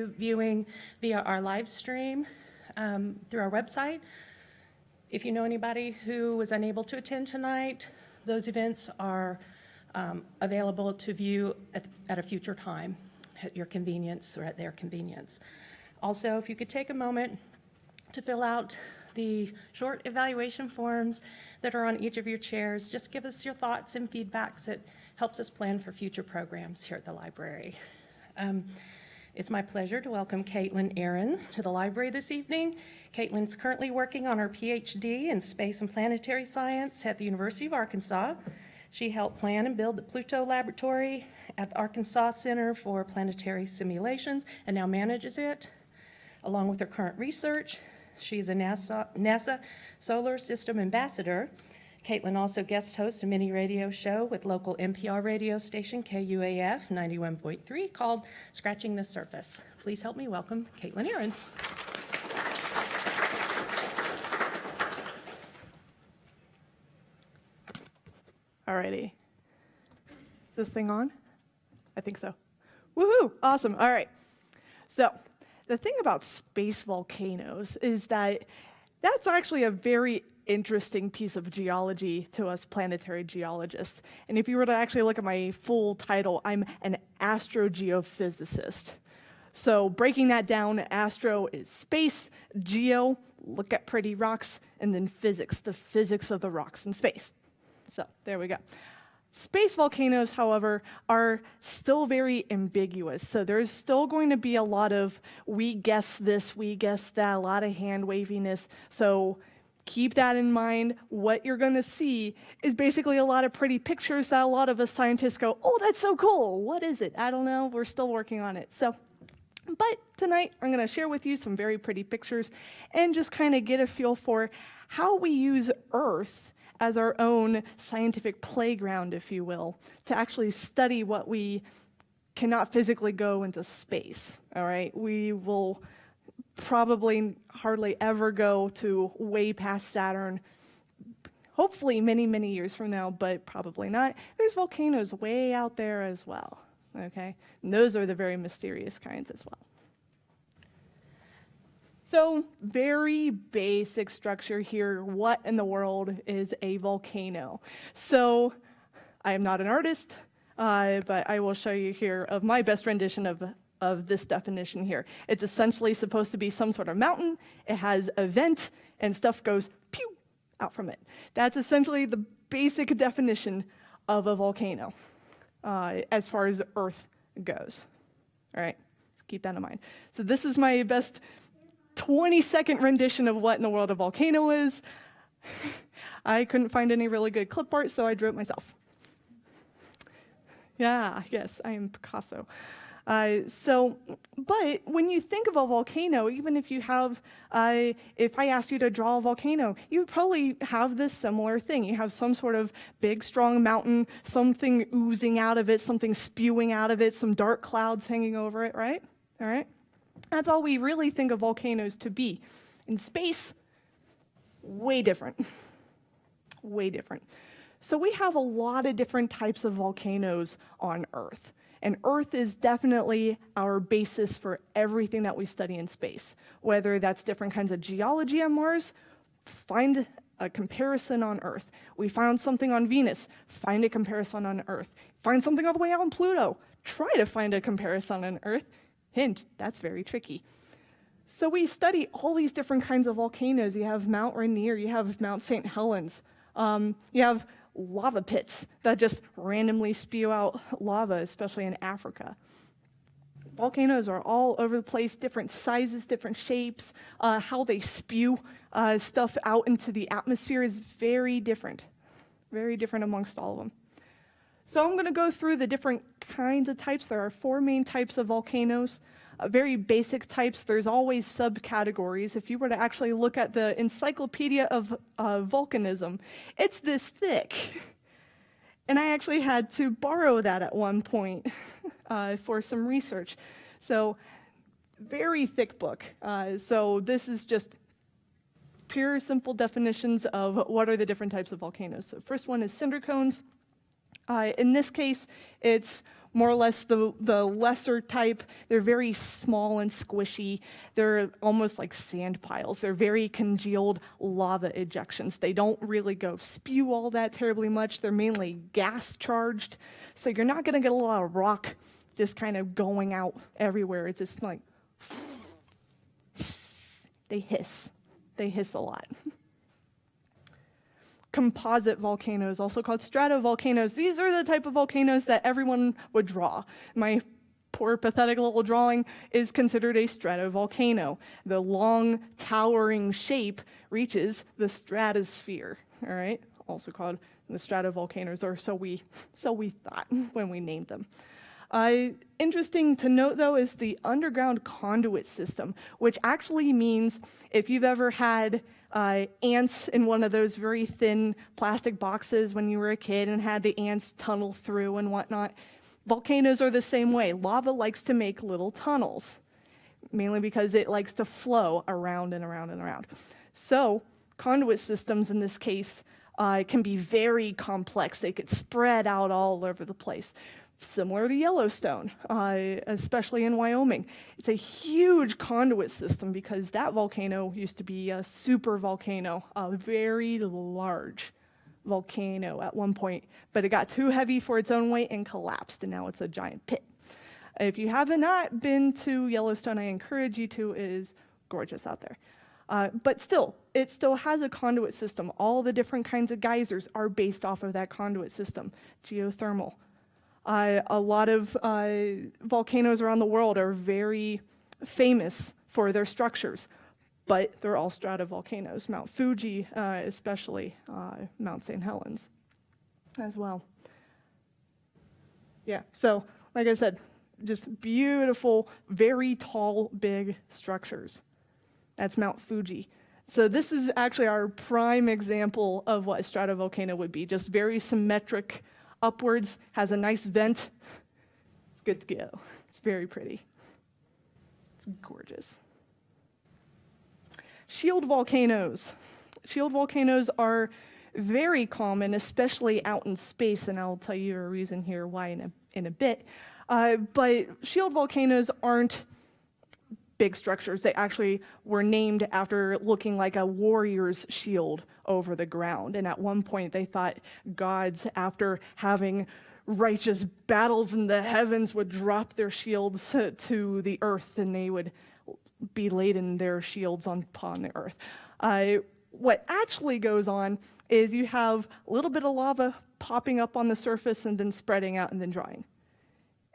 viewing via our live stream through our website. If you know anybody who was unable to attend tonight, those events are available to view at a future time, at your convenience or at their convenience. Also, if you could take a moment to fill out the short evaluation forms that are on each of your chairs. Just give us your thoughts and feedbacks. It helps us plan for future programs here at the library. It's my pleasure to welcome Caitlin Ahrens to the library this evening. Caitlin's currently working on her PhD in space and planetary science at the University of Arkansas. She helped plan and build the Pluto Laboratory at the Arkansas Center for Planetary Simulations and now manages it. Along with her current research, she's a NASA Solar System Ambassador. Caitlin also guest hosts a mini radio show with local NPR radio station KUAF 91.3 called Scratching the Surface. Please help me welcome Caitlin Ahrens. Alrighty. Is this thing on? I think so. Woohoo! Awesome. All right. So the thing about space volcanoes is that that's actually a very interesting piece of geology to us planetary geologists. And if you were to actually look at my full title, I'm an astrogeophysicist. So breaking that down, astro is space, geo, look at pretty rocks, and then physics, the physics of the rocks in space. So there we go. Space volcanoes, however, are still very ambiguous. So there's still going to be a lot of we guess this, we guess that, a lot of hand waviness. So keep that in mind. What you're going to see is basically a lot of pretty pictures that a lot of us scientists go, oh, that's so cool. What is it? I don't know. We're still working on it. But tonight I'm going to share with you some very pretty pictures and just kind of get a feel for how we use Earth as our own scientific playground, if you will, to actually study what we cannot physically go into space, all right? We will probably hardly ever go to way past Saturn, hopefully many, many years from now, but probably not. There's volcanoes way out there as well, okay? And those are the very mysterious kinds as well. So, very basic structure here. What in the world is a volcano? So, I am not an artist, but I will show you here of my best rendition of this definition here. It's essentially supposed to be some sort of mountain. It has a vent, and stuff goes pew out from it. That's essentially the basic definition of a volcano as far as Earth goes. All right, keep that in mind. So this is my best 20-second rendition of what in the world a volcano is. I couldn't find any really good clip art, so I drew it myself. Yeah, yes, I am Picasso. But when you think of a volcano, even if you have, if I asked you to draw a volcano, you would probably have this similar thing. You have some sort of big, strong mountain, something oozing out of it, something spewing out of it, some dark clouds hanging over it, right? All right? That's all we really think of volcanoes to be. In space, way different. Way different. So we have a lot of different types of volcanoes on Earth. And Earth is definitely our basis for everything that we study in space. Whether that's different kinds of geology on Mars, find a comparison on Earth. We found something on Venus, find a comparison on Earth. Find something all the way out on Pluto, try to find a comparison on Earth. Hint, that's very tricky. So we study all these different kinds of volcanoes. You have Mount Rainier, you have Mount St. Helens, you have lava pits that just randomly spew out lava, especially in Africa. Volcanoes are all over the place, different sizes, different shapes. How they spew stuff out into the atmosphere is very different amongst all of them. So I'm going to go through the different kinds of types. There are 4 main types of volcanoes. Very basic types. There's always subcategories. If you were to actually look at the Encyclopedia of Volcanism, it's this thick. And I actually had to borrow that at one point for some research. So very thick book. So this is just pure, simple definitions of what are the different types of volcanoes. So first one is cinder cones. In this case, it's more or less the lesser type. They're very small and squishy. They're almost like sand piles. They're very congealed lava ejections. They don't really go spew all that terribly much. They're mainly gas charged. So you're not going to get a lot of rock just kind of going out everywhere. It's just like, they hiss. They hiss a lot. Composite volcanoes, also called stratovolcanoes. These are the type of volcanoes that everyone would draw. My poor, pathetic little drawing is considered a stratovolcano. The long, towering shape reaches the stratosphere, all right? Also called the stratovolcanoes, or so we thought when we named them. Interesting to note, though, is the underground conduit system, which actually means if you've ever had ants in one of those very thin plastic boxes when you were a kid and had the ants tunnel through and whatnot, volcanoes are the same way. Lava likes to make little tunnels, mainly because it likes to flow around and around and around. So conduit systems in this case can be very complex. They could spread out all over the place. Similar to Yellowstone, especially in Wyoming. It's a huge conduit system because that volcano used to be a super volcano, a very large volcano at one point, but it got too heavy for its own weight and collapsed, and now it's a giant pit. If you have not been to Yellowstone, I encourage you to. It is gorgeous out there. But still, it still has a conduit system. All the different kinds of geysers are based off of that conduit system, geothermal. A lot of volcanoes around the world are very famous for their structures, but they're all stratovolcanoes. Mount Fuji, especially Mount St. Helens as well. Yeah, so like I said, just beautiful, very tall, big structures. That's Mount Fuji. So this is actually our prime example of what a stratovolcano would be, just very symmetric upwards, has a nice vent. It's good to go. It's very pretty. It's gorgeous. Shield volcanoes. Shield volcanoes are very common, especially out in space, and I'll tell you a reason here why in a bit. But shield volcanoes aren't big structures. They actually were named after looking like a warrior's shield over the ground. And at one point they thought gods, after having righteous battles in the heavens, would drop their shields to the earth and they would be laden their shields upon the earth. What actually goes on is you have a little bit of lava popping up on the surface and then spreading out and then drying.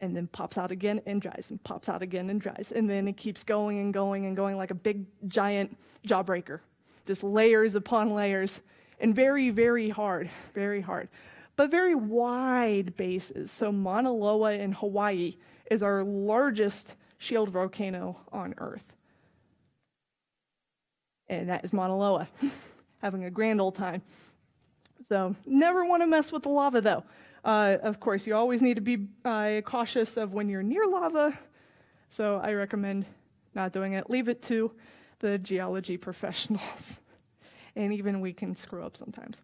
And then pops out again and dries, and pops out again and dries. And then it keeps going and going and going like a big, giant jawbreaker. Just layers upon layers, and very, very hard, but very wide bases. So Mauna Loa in Hawaii is our largest shield volcano on Earth. And that is Mauna Loa, having a grand old time. So never want to mess with the lava, though. Of course, you always need to be cautious of when you're near lava, so I recommend not doing it. Leave it to the geology professionals, and even we can screw up sometimes.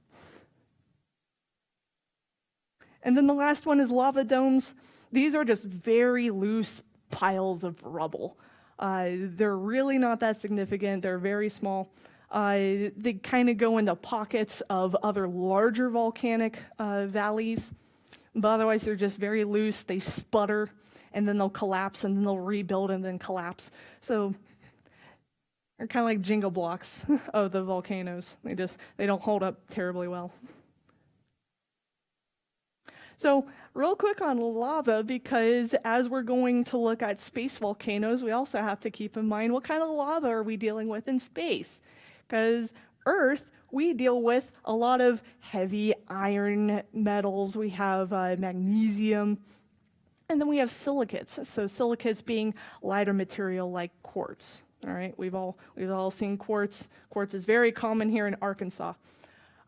And then the last one is lava domes. These are just very loose piles of rubble. They're really not that significant. They're very small. They kind of go into pockets of other larger volcanic valleys. But otherwise, they're just very loose. They sputter, and then they'll collapse, and then they'll rebuild, and then collapse. So they're kind of like Jenga blocks of the volcanoes. They don't hold up terribly well. So real quick on lava, because as we're going to look at space volcanoes, we also have to keep in mind what kind of lava are we dealing with in space. Because Earth, we deal with a lot of heavy iron metals. We have magnesium, and then we have silicates. So silicates being lighter material like quartz. All right, we've all seen quartz. Quartz is very common here in Arkansas.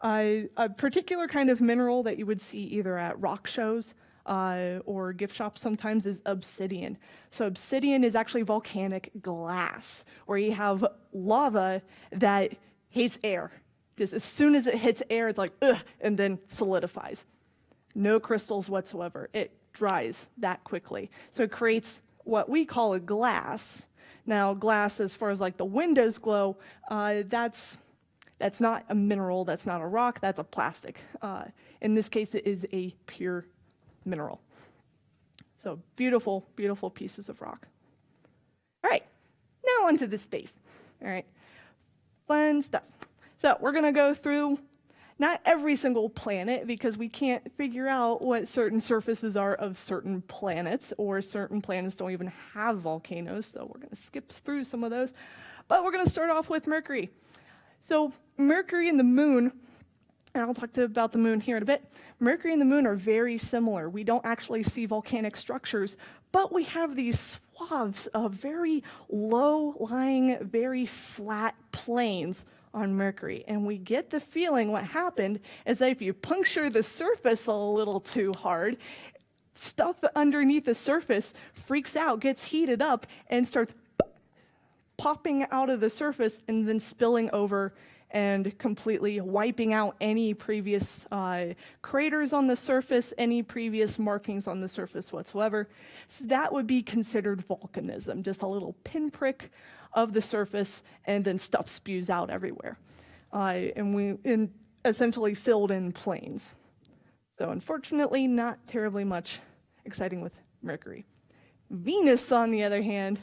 A particular kind of mineral that you would see either at rock shows or gift shops sometimes is obsidian. So obsidian is actually volcanic glass, where you have lava that hates air. Just as soon as it hits air, it's like, ugh, and then solidifies. No crystals whatsoever. It dries that quickly. So it creates what we call a glass. Now, glass, as far as like the windows glow, that's not a mineral, that's not a rock, that's a plastic. In this case, it is a pure mineral. So beautiful, beautiful pieces of rock. All right, now onto the space. All right, fun stuff. So we're gonna go through not every single planet, because we can't figure out what certain surfaces are of certain planets, or certain planets don't even have volcanoes, so we're gonna skip through some of those. But we're gonna start off with Mercury. So Mercury and the moon, and I'll talk about the moon here in a bit. Mercury and the moon are very similar. We don't actually see volcanic structures, but we have these swaths of very low-lying, very flat plains on Mercury. And we get the feeling what happened is that if you puncture the surface a little too hard, stuff underneath the surface freaks out, gets heated up, and starts popping out of the surface and then spilling over and completely wiping out any previous craters on the surface, any previous markings on the surface whatsoever. So that would be considered volcanism, just a little pinprick of the surface, and then stuff spews out everywhere. And essentially filled in plains. So unfortunately, not terribly much exciting with Mercury. Venus, on the other hand,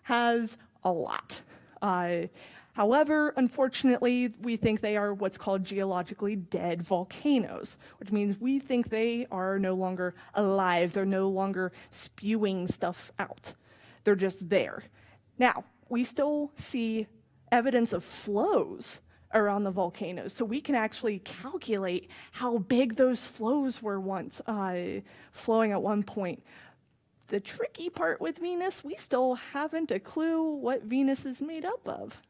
has a lot. However, unfortunately, we think they are what's called geologically dead volcanoes, which means we think they are no longer alive. They're no longer spewing stuff out. They're just there. Now, we still see evidence of flows around the volcanoes, so we can actually calculate how big those flows were once, flowing at one point. The tricky part with Venus, we still haven't a clue what Venus is made up of.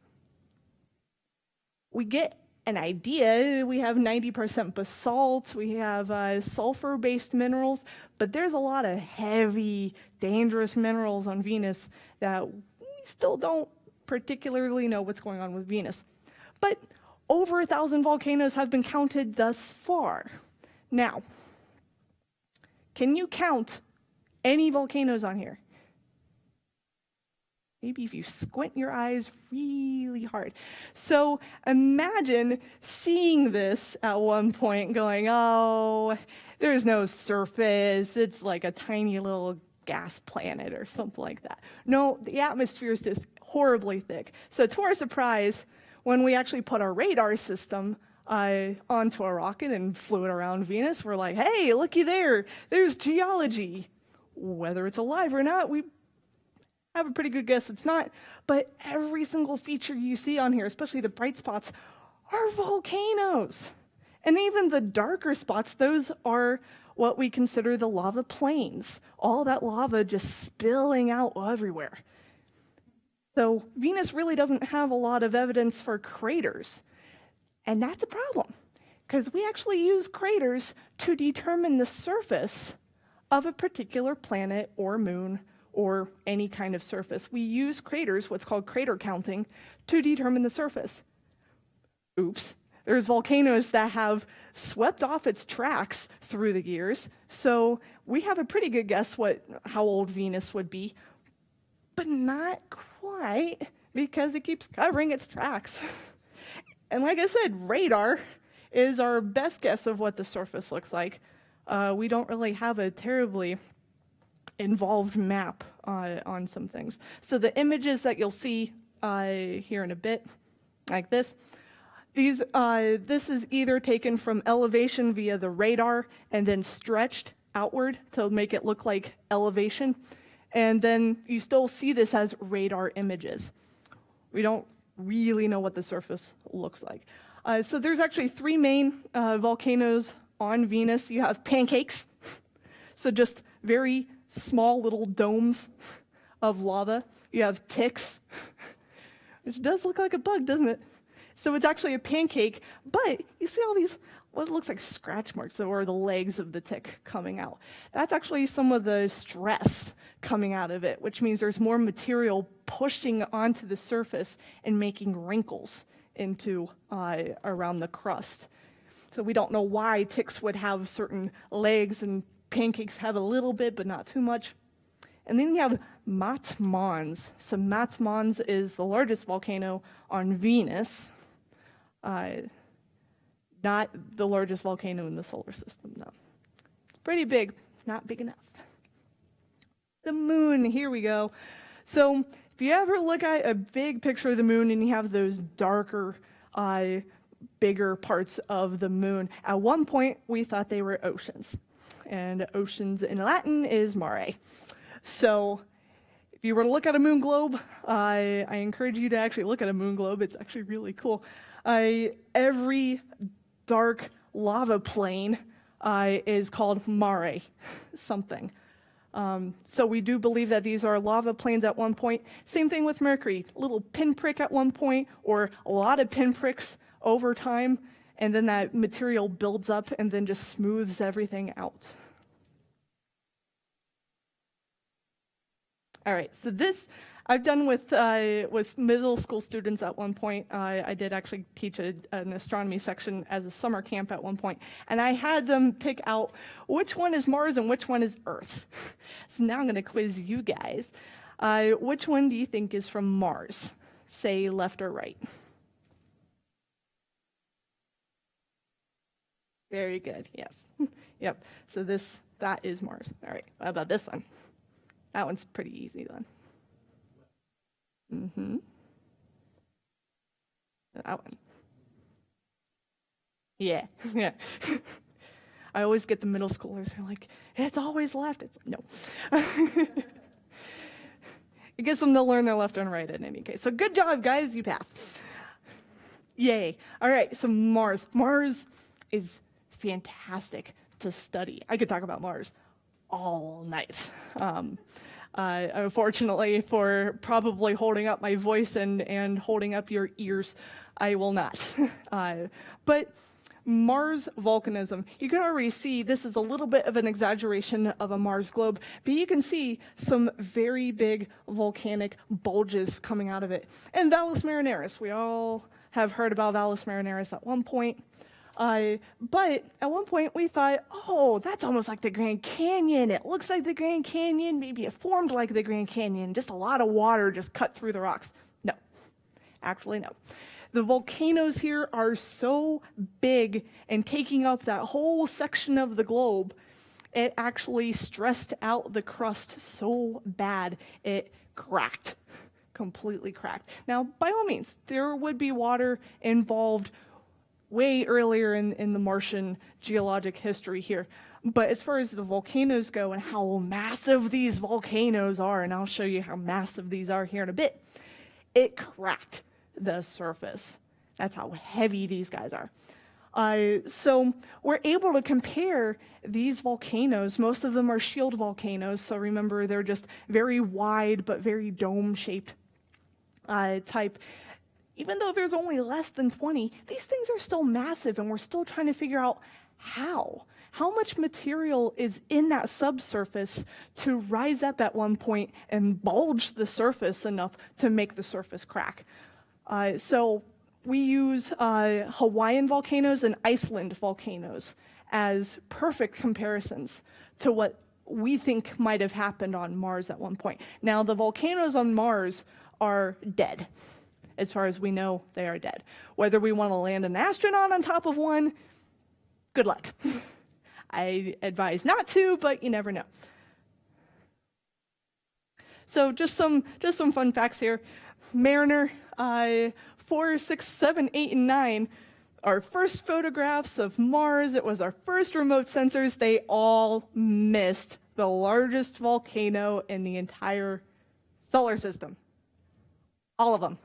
We get an idea. We have 90% basalt, we have sulfur-based minerals, but there's a lot of heavy, dangerous minerals on Venus that we still don't particularly know what's going on with Venus. But over 1,000 volcanoes have been counted thus far. Now, can you count any volcanoes on here? Maybe if you squint your eyes really hard. So imagine seeing this at one point going, oh, there's no surface. It's like a tiny little gas planet or something like that. No, the atmosphere is just horribly thick. So to our surprise, when we actually put our radar system onto a rocket and flew it around Venus, we're like, hey, looky there. There's geology. Whether it's alive or not, we have a pretty good guess it's not, but every single feature you see on here, especially the bright spots, are volcanoes. And even the darker spots, those are what we consider the lava plains. All that lava just spilling out everywhere. So Venus really doesn't have a lot of evidence for craters. And that's a problem, because we actually use craters to determine the surface of a particular planet or moon or any kind of surface. We use craters, what's called crater counting, to determine the surface. Oops. There's volcanoes that have swept off its tracks through the years, so we have a pretty good guess how old Venus would be, but not quite, because it keeps covering its tracks. And like I said, radar is our best guess of what the surface looks like. We don't really have a terribly involved map on some things. So the images that you'll see here in a bit, like this, this is either taken from elevation via the radar and then stretched outward to make it look like elevation. And then you still see this as radar images. We don't really know what the surface looks like. So there's actually three main volcanoes on Venus. You have pancakes, so just very small little domes of lava. You have ticks, which does look like a bug, doesn't it? So it's actually a pancake, but you see all these, what looks like scratch marks, or the legs of the tick coming out. That's actually some of the stress coming out of it, which means there's more material pushing onto the surface and making wrinkles into around the crust. So we don't know why ticks would have certain legs and pancakes have a little bit, but not too much. And then you have Mat Mons. So Mat Mons is the largest volcano on Venus. Not the largest volcano in the solar system, no. It's pretty big, not big enough. The moon, here we go. So if you ever look at a big picture of the moon and you have those darker, bigger parts of the moon, at one point we thought they were oceans. And oceans in Latin is mare. So if you were to look at a moon globe, I encourage you to actually look at a moon globe. It's actually really cool. Every dark lava plain is called mare something. So we do believe that these are lava plains at one point. Same thing with Mercury, little pinprick at one point, or a lot of pinpricks over time, and then that material builds up and then just smooths everything out. All right, so this I've done with middle school students at one point. I did actually teach an astronomy section as a summer camp at one point, and I had them pick out which one is Mars and which one is Earth. So now I'm going to quiz you guys. Which one do you think is from Mars? Say left or right. Very good, yes. Yep, so that is Mars. All right, how about this one? That one's pretty easy then. Mm-hmm. That one. Yeah, yeah. I always get the middle schoolers who are like, it's always left. It's no. It gets them to learn their left and right in any case. So good job, guys, you passed. Yay. All right, so Mars. Mars is fantastic to study. I could talk about Mars all night. Unfortunately, for probably holding up my voice and holding up your ears, I will not. But Mars volcanism, you can already see this is a little bit of an exaggeration of a Mars globe, but you can see some very big volcanic bulges coming out of it. And Valles Marineris, we all have heard about Valles Marineris at one point. But at one point we thought, oh, that's almost like the Grand Canyon. It looks like the Grand Canyon. Maybe it formed like the Grand Canyon. Just a lot of water just cut through the rocks. No, actually no. The volcanoes here are so big and taking up that whole section of the globe, it actually stressed out the crust so bad it cracked, completely cracked. Now, by all means, there would be water involved way earlier in the Martian geologic history here. But as far as the volcanoes go and how massive these volcanoes are, and I'll show you how massive these are here in a bit, it cracked the surface. That's how heavy these guys are. So we're able to compare these volcanoes. Most of them are shield volcanoes, so remember they're just very wide but very dome-shaped type. Even though there's only less than 20, these things are still massive, and we're still trying to figure out how. How much material is in that subsurface to rise up at one point and bulge the surface enough to make the surface crack? So we use Hawaiian volcanoes and Iceland volcanoes as perfect comparisons to what we think might have happened on Mars at one point. Now, the volcanoes on Mars are dead. As far as we know, they are dead. Whether we want to land an astronaut on top of one, good luck. I advise not to, but you never know. So just some fun facts here. Mariner 4, 6, 7, 8, and 9, our first photographs of Mars. It was our first remote sensors. They all missed the largest volcano in the entire solar system. All of them.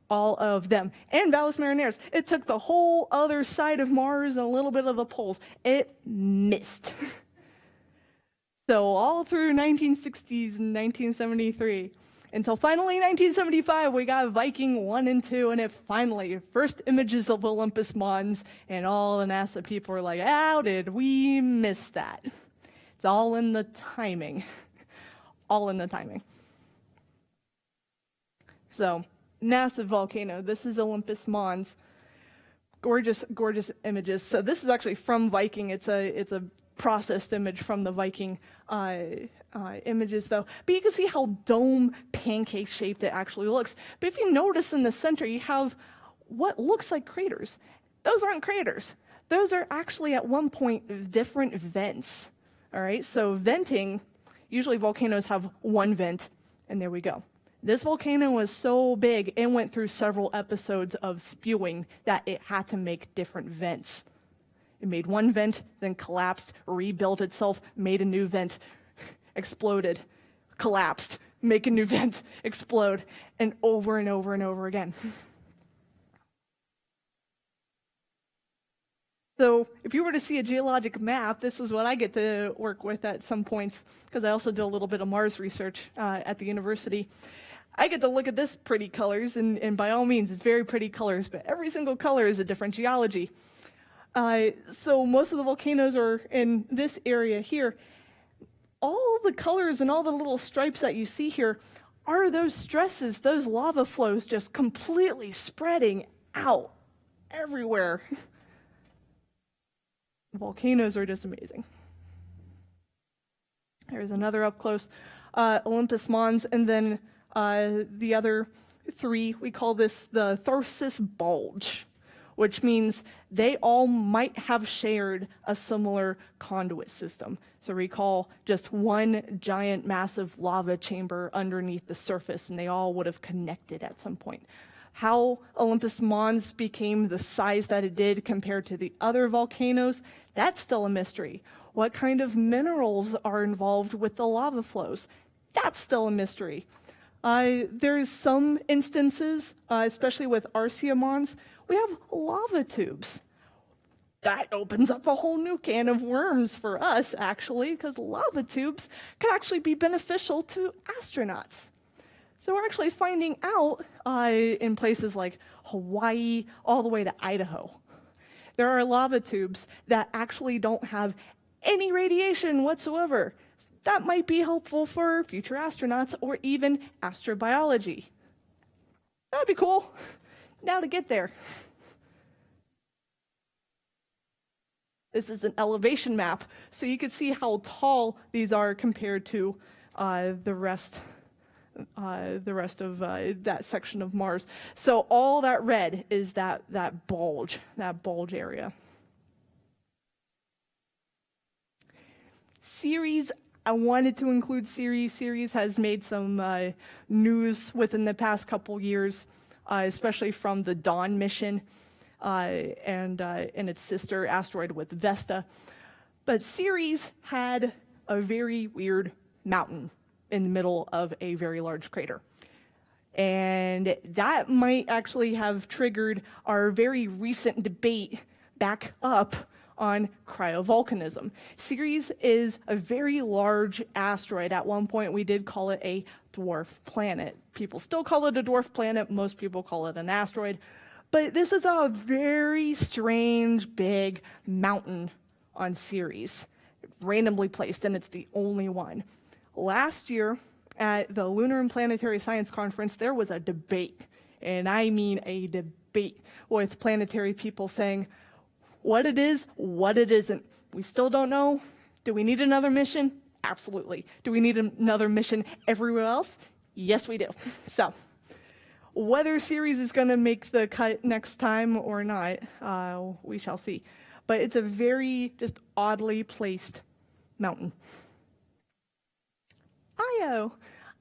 All of them. And Valles Marineris. It took the whole other side of Mars and a little bit of the poles. It missed. So all through 1960s and 1973, until finally 1975, we got Viking 1 and 2, and it finally, first images of Olympus Mons, and all the NASA people were like, how did we miss that? It's all in the timing. All in the timing. So, massive volcano. This is Olympus Mons. Gorgeous, gorgeous images. So this is actually from Viking. It's a processed image from the Viking images, though. But you can see how dome pancake shaped it actually looks. But if you notice in the center, you have what looks like craters. Those aren't craters. Those are actually at one point different vents. All right, so venting, usually volcanoes have one vent, and there we go. This volcano was so big, it went through several episodes of spewing that it had to make different vents. It made one vent, then collapsed, rebuilt itself, made a new vent, exploded, collapsed, make a new vent, explode, and over and over and over again. So if you were to see a geologic map, this is what I get to work with at some points, because I also do a little bit of Mars research at the university. I get to look at this pretty colors, and by all means, it's very pretty colors, but every single color is a different geology. So most of the volcanoes are in this area here. All the colors and all the little stripes that you see here are those stresses, those lava flows just completely spreading out everywhere. Volcanoes are just amazing. There's another up close, Olympus Mons, and then the other three, we call this the Tharsis Bulge, which means they all might have shared a similar conduit system. So recall just one giant massive lava chamber underneath the surface, and they all would have connected at some point. How Olympus Mons became the size that it did compared to the other volcanoes, that's still a mystery. What kind of minerals are involved with the lava flows? That's still a mystery. There's some instances, especially with Arsia Mons, we have lava tubes. That opens up a whole new can of worms for us, actually, because lava tubes can actually be beneficial to astronauts. So we're actually finding out in places like Hawaii all the way to Idaho. There are lava tubes that actually don't have any radiation whatsoever. That might be helpful for future astronauts or even astrobiology. That'd be cool. Now to get there. This is an elevation map, so you can see how tall these are compared to the rest of that section of Mars. So all that red is that bulge area. Ceres, I wanted to include Ceres. Ceres has made some news within the past couple years, especially from the Dawn mission and its sister asteroid with Vesta. But Ceres had a very weird mountain in the middle of a very large crater. And that might actually have triggered our very recent debate back up on cryovolcanism. Ceres is a very large asteroid. At one point, we did call it a dwarf planet. People still call it a dwarf planet. Most people call it an asteroid. But this is a very strange, big mountain on Ceres, randomly placed, and it's the only one. Last year, at the Lunar and Planetary Science Conference, there was a debate, and I mean a debate, with planetary people saying what it is, what it isn't. We still don't know. Do we need another mission? Absolutely. Do we need another mission everywhere else? Yes, we do. So, whether Ceres is going to make the cut next time or not, we shall see. But it's a very just oddly placed mountain. Io.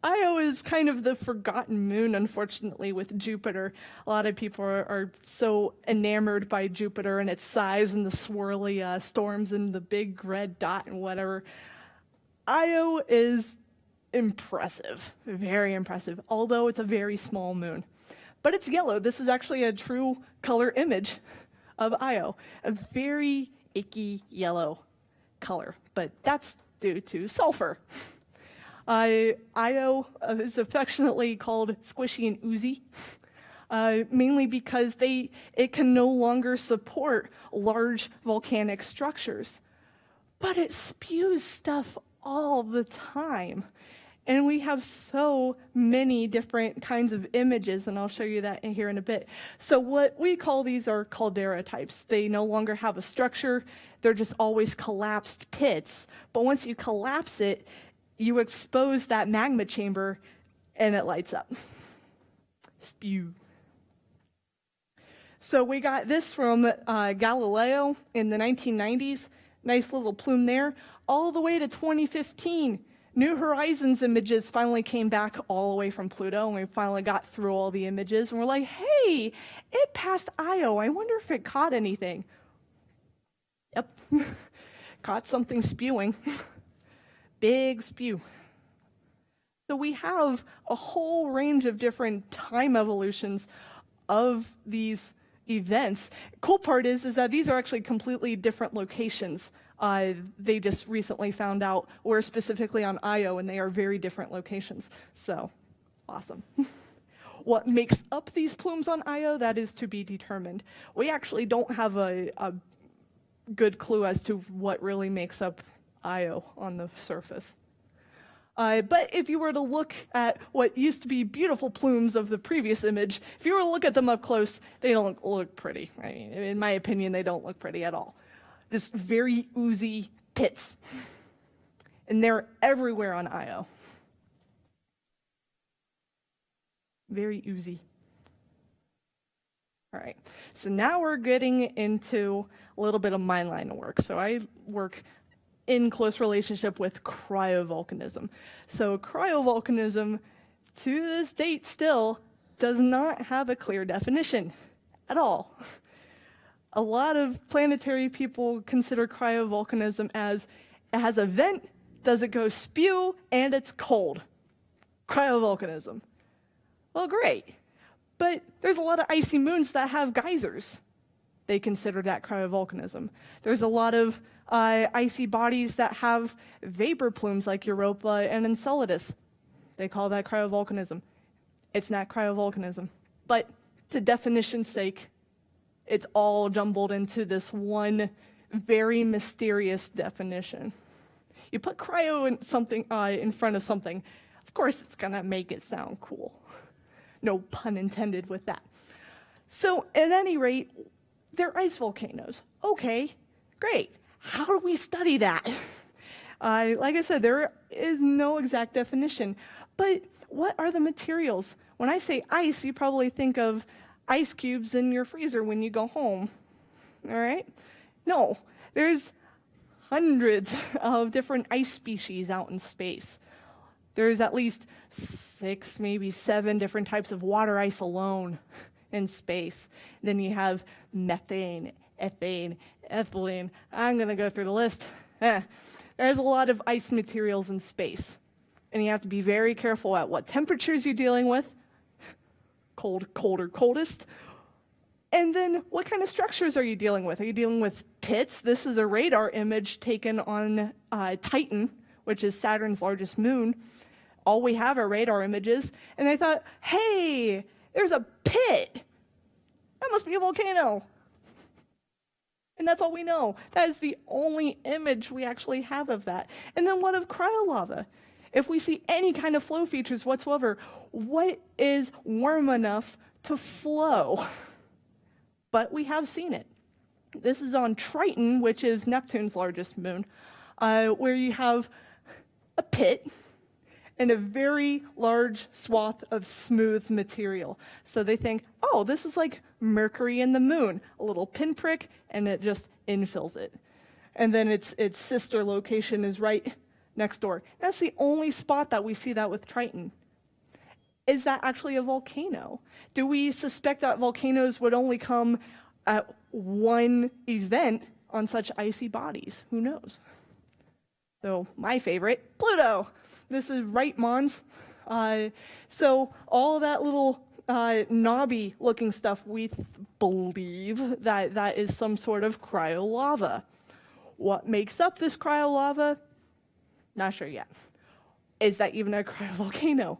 Io is kind of the forgotten moon, unfortunately, with Jupiter. A lot of people are so enamored by Jupiter and its size and the swirly storms and the big red dot and whatever. Io is impressive, very impressive, although it's a very small moon. But it's yellow. This is actually a true color image of Io, a very icky yellow color, but that's due to sulfur. Io is affectionately called squishy and oozy, mainly because it can no longer support large volcanic structures. But it spews stuff all the time. And we have so many different kinds of images, and I'll show you that here in a bit. So what we call these are caldera types. They no longer have a structure. They're just always collapsed pits. But once you collapse it, you expose that magma chamber, and it lights up. Spew. So we got this from Galileo in the 1990s. Nice little plume there. All the way to 2015. New Horizons images finally came back all the way from Pluto, and we finally got through all the images, and we're like, hey, it passed Io. I wonder if it caught anything. Yep, caught something spewing. Big spew. So we have a whole range of different time evolutions of these events. Cool part is that these are actually completely different locations. They just recently found out we're specifically on Io, and they are very different locations. So, awesome. What makes up these plumes on Io, that is to be determined. We actually don't have a good clue as to what really makes up Io on the surface. But if you were to look at what used to be beautiful plumes of the previous image, if you were to look at them up close, they don't look pretty. I mean, in my opinion, they don't look pretty at all. Just very oozy pits. And they're everywhere on Io. Very oozy. All right, so now we're getting into a little bit of my line of work. So I work in close relationship with cryovolcanism. So cryovolcanism, to this date still, does not have a clear definition at all. A lot of planetary people consider cryovolcanism as it has a vent, does it go spew, and it's cold. Cryovolcanism. Well, great. But there's a lot of icy moons that have geysers. They consider that cryovolcanism. There's a lot of icy bodies that have vapor plumes like Europa and Enceladus. They call that cryovolcanism. It's not cryovolcanism. But to definition's sake, it's all jumbled into this one very mysterious definition. You put cryo in something in front of something, of course it's gonna make it sound cool. No pun intended with that. So at any rate, they're ice volcanoes. Okay, great. How do we study that? Like I said, there is no exact definition. But what are the materials? When I say ice, you probably think of ice cubes in your freezer when you go home, all right? No, there's hundreds of different ice species out in space. There's at least 6, maybe 7 different types of water ice alone in space. Then you have methane, ethane, ethylene. I'm gonna go through the list. There's a lot of ice materials in space. And you have to be very careful at what temperatures you're dealing with. Cold, colder, coldest. And then what kind of structures are you dealing with? Are you dealing with pits? This is a radar image taken on Titan, which is Saturn's largest moon. All we have are radar images. And I thought, hey, there's a pit. That must be a volcano. And that's all we know. That is the only image we actually have of that. And then what of cryolava? If we see any kind of flow features whatsoever, what is warm enough to flow? But we have seen it. This is on Triton, which is Neptune's largest moon, where you have a pit and a very large swath of smooth material. So they think, oh, this is like Mercury and the moon, a little pinprick, and it just infills it. And then its sister location is right next door. That's the only spot that we see that with Triton. Is that actually a volcano? Do we suspect that volcanoes would only come at one event on such icy bodies? Who knows? So my favorite, Pluto. This is right, Mons. So all that little knobby looking stuff, we believe that is some sort of cryolava. What makes up this cryolava? Not sure yet. Is that even a cryovolcano?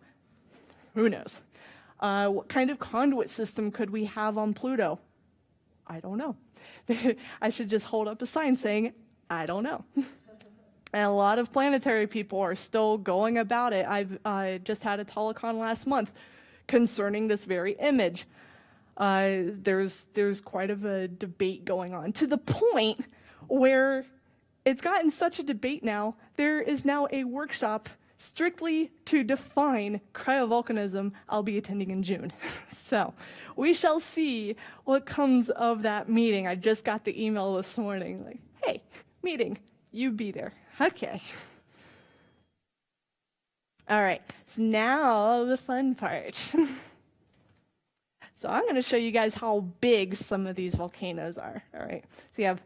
Who knows? What kind of conduit system could we have on Pluto? I don't know. I should just hold up a sign saying, I don't know. And a lot of planetary people are still going about it. I just had a telecon last month concerning this very image. There's quite of a debate going on, to the point where it's gotten such a debate now, there is now a workshop strictly to define cryovolcanism I'll be attending in June. So we shall see what comes of that meeting. I just got the email this morning, like, hey, meeting, you be there. Okay. All right, so now the fun part. So I'm going to show you guys how big some of these volcanoes are. All right, so you have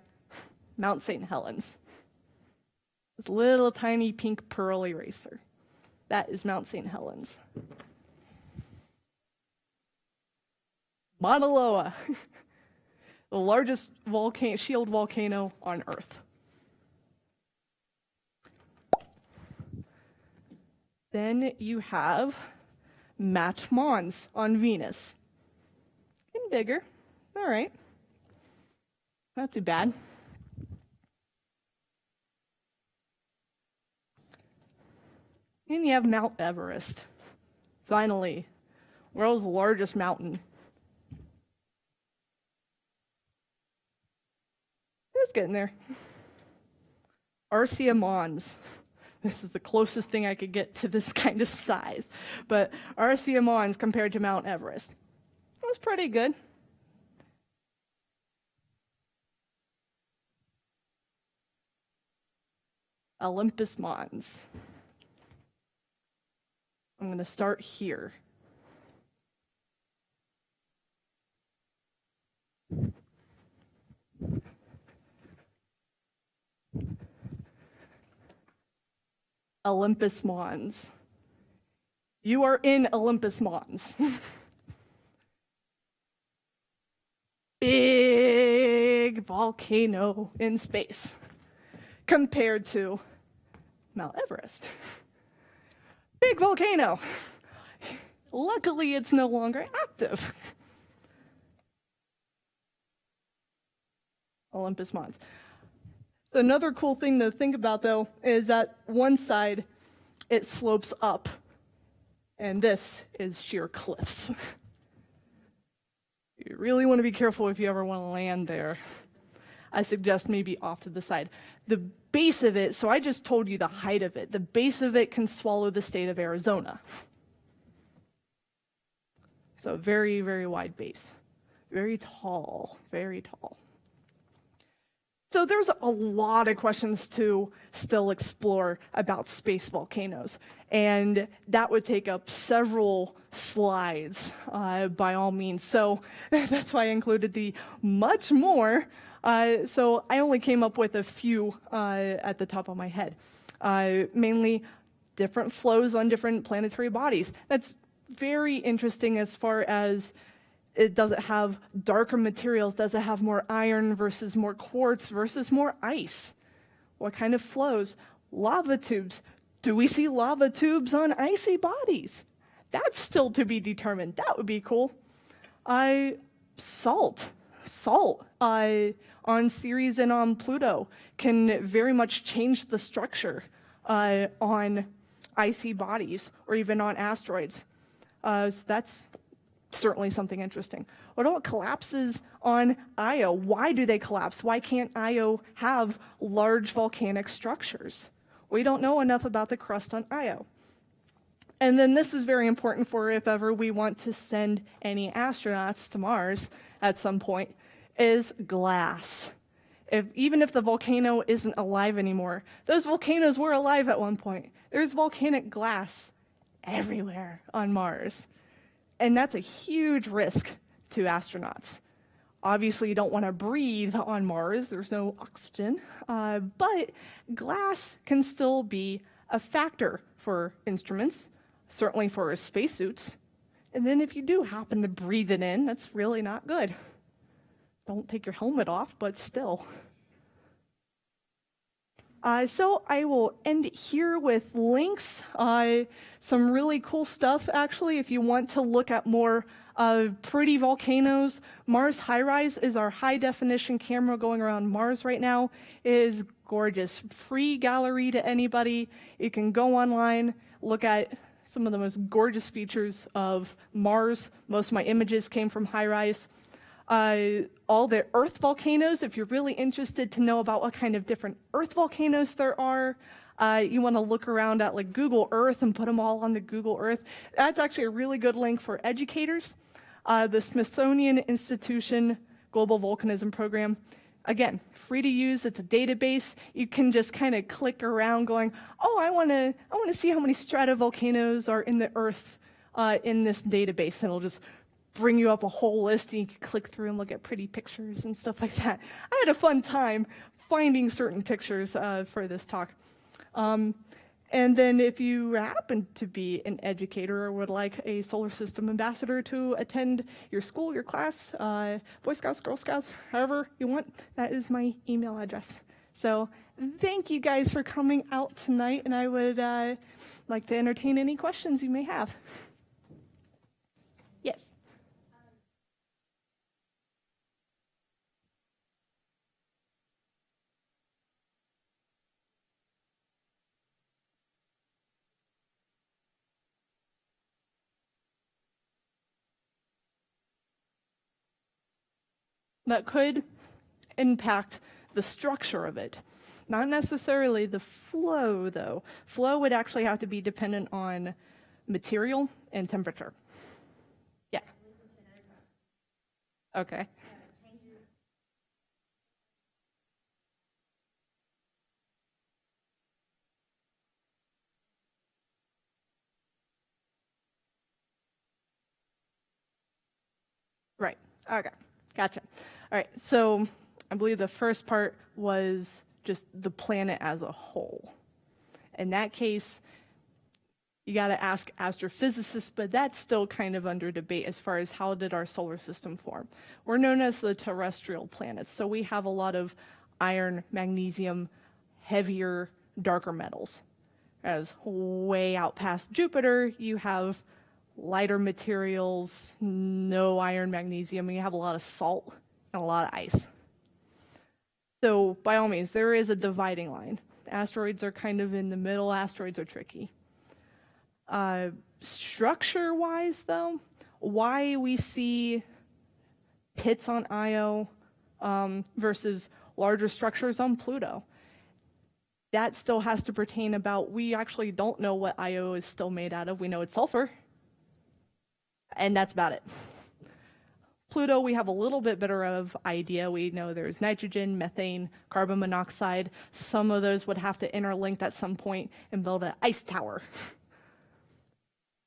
Mount St. Helens. This little tiny pink pearl eraser. That is Mount St. Helens. Mauna Loa, the largest shield volcano on Earth. Then you have Mount Mons on Venus. And bigger. All right. Not too bad. And you have Mount Everest. Finally, world's largest mountain. It's getting there. Arsia Mons. This is the closest thing I could get to this kind of size. But Arsia Mons compared to Mount Everest. It was pretty good. Olympus Mons. I'm going to start here. Olympus Mons. You are in Olympus Mons. Big volcano in space compared to Mount Everest. Big volcano. Luckily, it's no longer active. Olympus Mons. So another cool thing to think about, though, is that one side, it slopes up, and this is sheer cliffs. You really want to be careful if you ever want to land there. I suggest maybe off to the side. The base of it, so I just told you the height of it, the base of it can swallow the state of Arizona. So very, very wide base. Very tall, very tall. So there's a lot of questions to still explore about space volcanoes, and that would take up several slides by all means. So that's why I included the much more. So I only came up with a few at the top of my head, mainly different flows on different planetary bodies. That's very interesting as far as does it have darker materials? Does it have more iron versus more quartz versus more ice? What kind of flows? Lava tubes. Do we see lava tubes on icy bodies? That's still to be determined. That would be cool. Salt on Ceres and on Pluto can very much change the structure on icy bodies or even on asteroids. So that's certainly something interesting. What about collapses on Io? Why do they collapse? Why can't Io have large volcanic structures? We don't know enough about the crust on Io. And then this is very important for if ever we want to send any astronauts to Mars at some point, is glass. Even if the volcano isn't alive anymore, those volcanoes were alive at one point. There's volcanic glass everywhere on Mars. And that's a huge risk to astronauts. Obviously, you don't want to breathe on Mars. There's no oxygen. But glass can still be a factor for instruments, certainly for spacesuits. And then if you do happen to breathe it in, that's really not good. Don't take your helmet off, but still. So I will end it here with links, some really cool stuff actually if you want to look at more pretty volcanoes. Mars HiRise is our high definition camera going around Mars right now. It is gorgeous, free gallery to anybody. You can go online, look at some of the most gorgeous features of Mars. Most of my images came from HiRise. All the Earth volcanoes, if you're really interested to know about what kind of different Earth volcanoes there are, you want to look around at like Google Earth and put them all on the Google Earth. That's actually a really good link for educators. The Smithsonian Institution Global Volcanism Program, again, free to use. It's a database. You can just kind of click around going, oh, I want to see how many stratovolcanoes are in the Earth in this database. And it'll just bring you up a whole list, and you can click through and look at pretty pictures and stuff like that. I had a fun time finding certain pictures for this talk. And then if you happen to be an educator or would like a solar system ambassador to attend your school, your class, Boy Scouts, Girl Scouts, however you want, that is my email address. So thank you guys for coming out tonight, and I would like to entertain any questions you may have. Yes. That could impact the structure of it. Not necessarily the flow, though. Flow would actually have to be dependent on material and temperature. Yeah. Okay. Right. Okay. Gotcha. All right. So I believe the first part was just the planet as a whole. In that case, you got to ask astrophysicists, but that's still kind of under debate as far as how did our solar system form. We're known as the terrestrial planets, so we have a lot of iron, magnesium, heavier, darker metals. As way out past Jupiter, you have lighter materials, no iron, magnesium, and you have a lot of salt and a lot of ice. So by all means, there is a dividing line. Asteroids are kind of in the middle. Asteroids are tricky. Structure-wise, though, why we see pits on Io versus larger structures on Pluto, that still has to pertain about, we actually don't know what Io is still made out of. We know it's sulfur, and that's about it. Pluto, we have a little bit better of idea. We know there's nitrogen, methane, carbon monoxide. Some of those would have to interlink at some point and build an ice tower.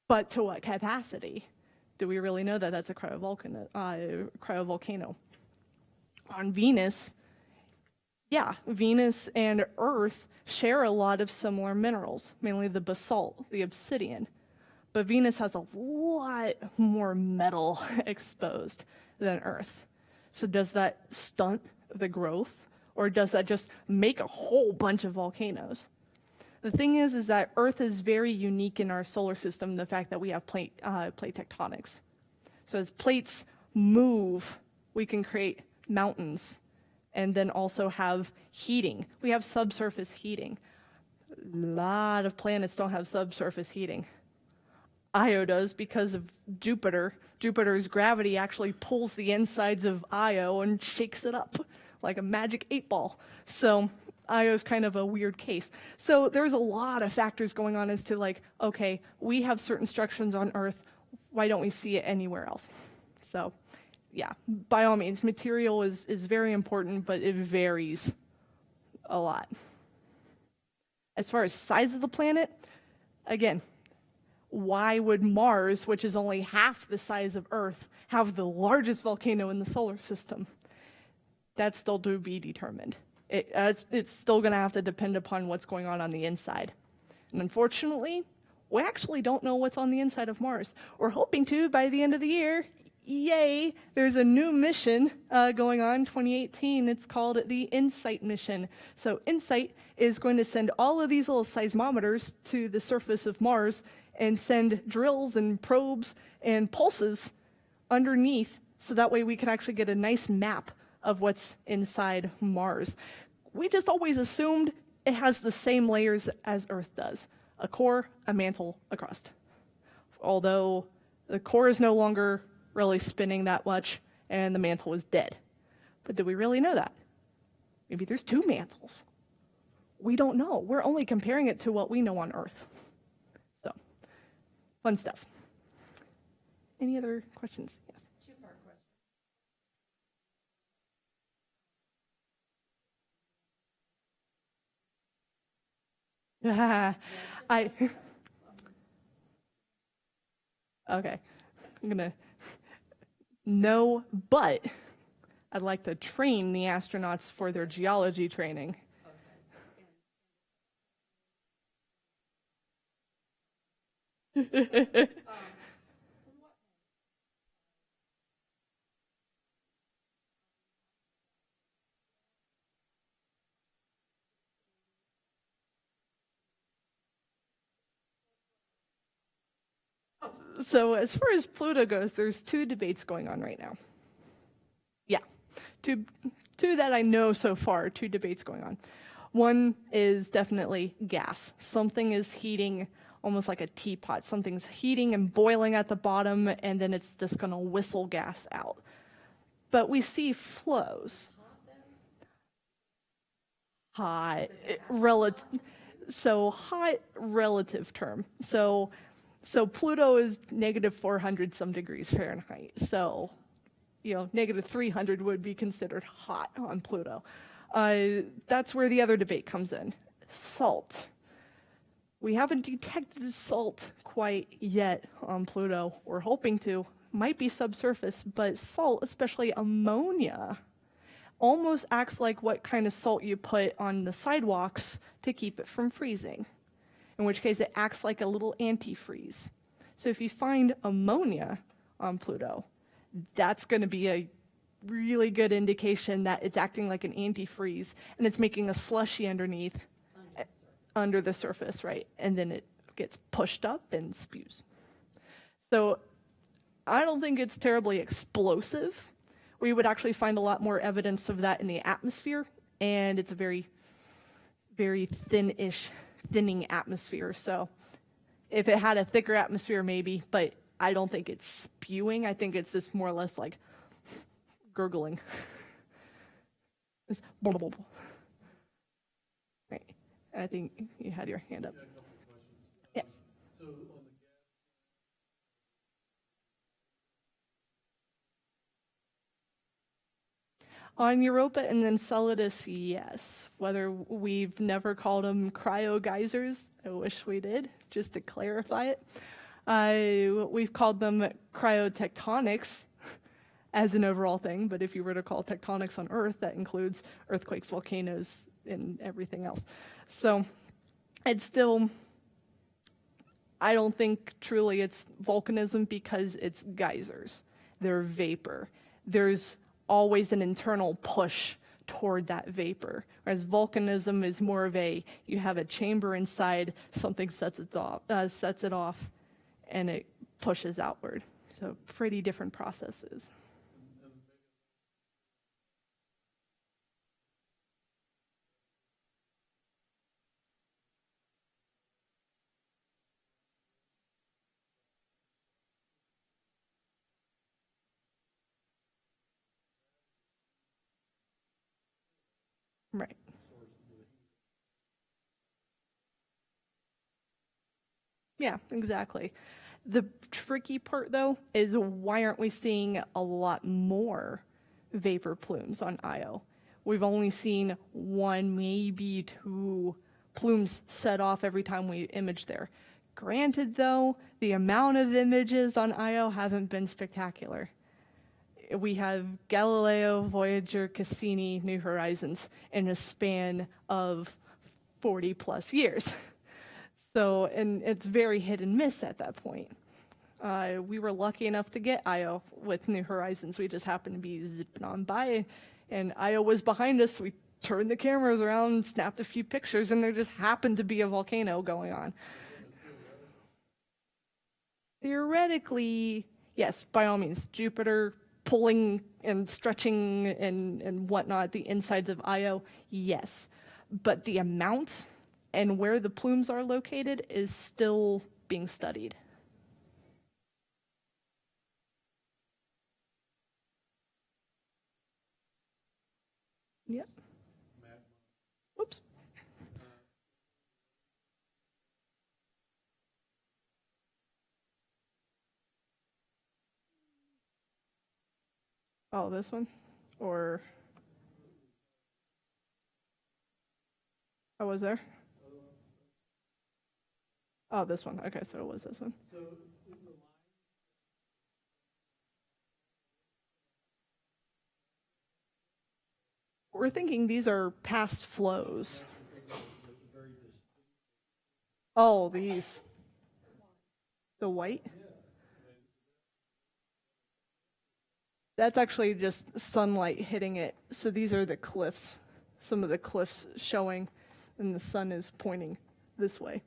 But to what capacity? Do we really know that that's a cryovolcano? On Venus, yeah, Venus and Earth share a lot of similar minerals, mainly the basalt, the obsidian. But Venus has a lot more metal exposed than Earth. So does that stunt the growth, or does that just make a whole bunch of volcanoes? The thing is that Earth is very unique in our solar system, the fact that we have plate tectonics. So as plates move, we can create mountains and then also have heating. We have subsurface heating. A lot of planets don't have subsurface heating. Io does because of Jupiter. Jupiter's gravity actually pulls the insides of Io and shakes it up like a magic 8-ball. So Io's kind of a weird case. So there's a lot of factors going on as to like, okay, we have certain structures on Earth, why don't we see it anywhere else? So yeah, by all means, material is very important, but it varies a lot. As far as size of the planet, again, why would Mars, which is only half the size of Earth, have the largest volcano in the solar system? That's still to be determined. It's still going to have to depend upon what's going on the inside. And unfortunately, we actually don't know what's on the inside of Mars. We're hoping to by the end of the year. yay, there's a new mission going on, 2018. It's called the InSight mission. So InSight is going to send all of these little seismometers to the surface of Mars and send drills and probes and pulses underneath, so that way we can actually get a nice map of what's inside Mars. We just always assumed it has the same layers as Earth does: a core, a mantle, a crust. Although the core is no longer really spinning that much and the mantle is dead. But do we really know that? Maybe there's two mantles. We don't know. We're only comparing it to what we know on Earth. So, fun stuff. Any other questions? Yes. Two-part question. Okay. I'm gonna, no, but I'd like to train the astronauts for their geology training. So as far as Pluto goes, there's two debates going on right now. Yeah, two that I know so far, two debates going on. One is definitely gas. Something is heating almost like a teapot. Something's heating and boiling at the bottom, and then it's just going to whistle gas out. But we see flows. Hot, relative. So hot relative term. So Pluto is negative 400 some degrees Fahrenheit. So, negative 300 would be considered hot on Pluto. That's where the other debate comes in. Salt. We haven't detected salt quite yet on Pluto. We're hoping to. Might be subsurface, but salt, especially ammonia, almost acts like what kind of salt you put on the sidewalks to keep it from freezing, in which case it acts like a little antifreeze. So if you find ammonia on Pluto, that's going to be a really good indication that it's acting like an antifreeze, and it's making a slushy underneath, under the surface, right? And then it gets pushed up and spews. So I don't think it's terribly explosive. We would actually find a lot more evidence of that in the atmosphere, and it's a very, very thinning atmosphere. So if it had a thicker atmosphere, maybe, but I don't think it's spewing. I think it's just more or less like gurgling. It's blah, blah, blah. Right. I think you had your hand up. Yes. So on the on Europa and Enceladus, yes. Whether we've never called them cryo geysers, I wish we did, just to clarify it. We've called them cryotectonics as an overall thing, but if you were to call tectonics on Earth, that includes earthquakes, volcanoes, and everything else. So it's still, I don't think truly it's volcanism because it's geysers. They're vapor. There's always an internal push toward that vapor, whereas volcanism is more of you have a chamber inside, something sets it off, and it pushes outward. So pretty different processes. Right. Yeah, exactly. The tricky part, though, is why aren't we seeing a lot more vapor plumes on Io? We've only seen one, maybe two plumes set off every time we image there. Granted, though, the amount of images on Io haven't been spectacular. We have Galileo, Voyager, Cassini, New Horizons in a span of 40 plus years. So, and it's very hit and miss at that point. We were lucky enough to get Io with New Horizons. We just happened to be zipping on by, and Io was behind us. We turned the cameras around, snapped a few pictures, and there just happened to be a volcano going on. Theoretically, yes, by all means, Jupiter pulling and stretching and whatnot, the insides of Io, yes. But the amount and where the plumes are located is still being studied. Yep. Whoops. Oh, this one? Or... Oh, was there? Oh, this one. Okay, so it was this one. We're thinking these are past flows. Oh, these. The white? That's actually just sunlight hitting it. So these are the cliffs. Some of the cliffs showing, and the sun is pointing this way.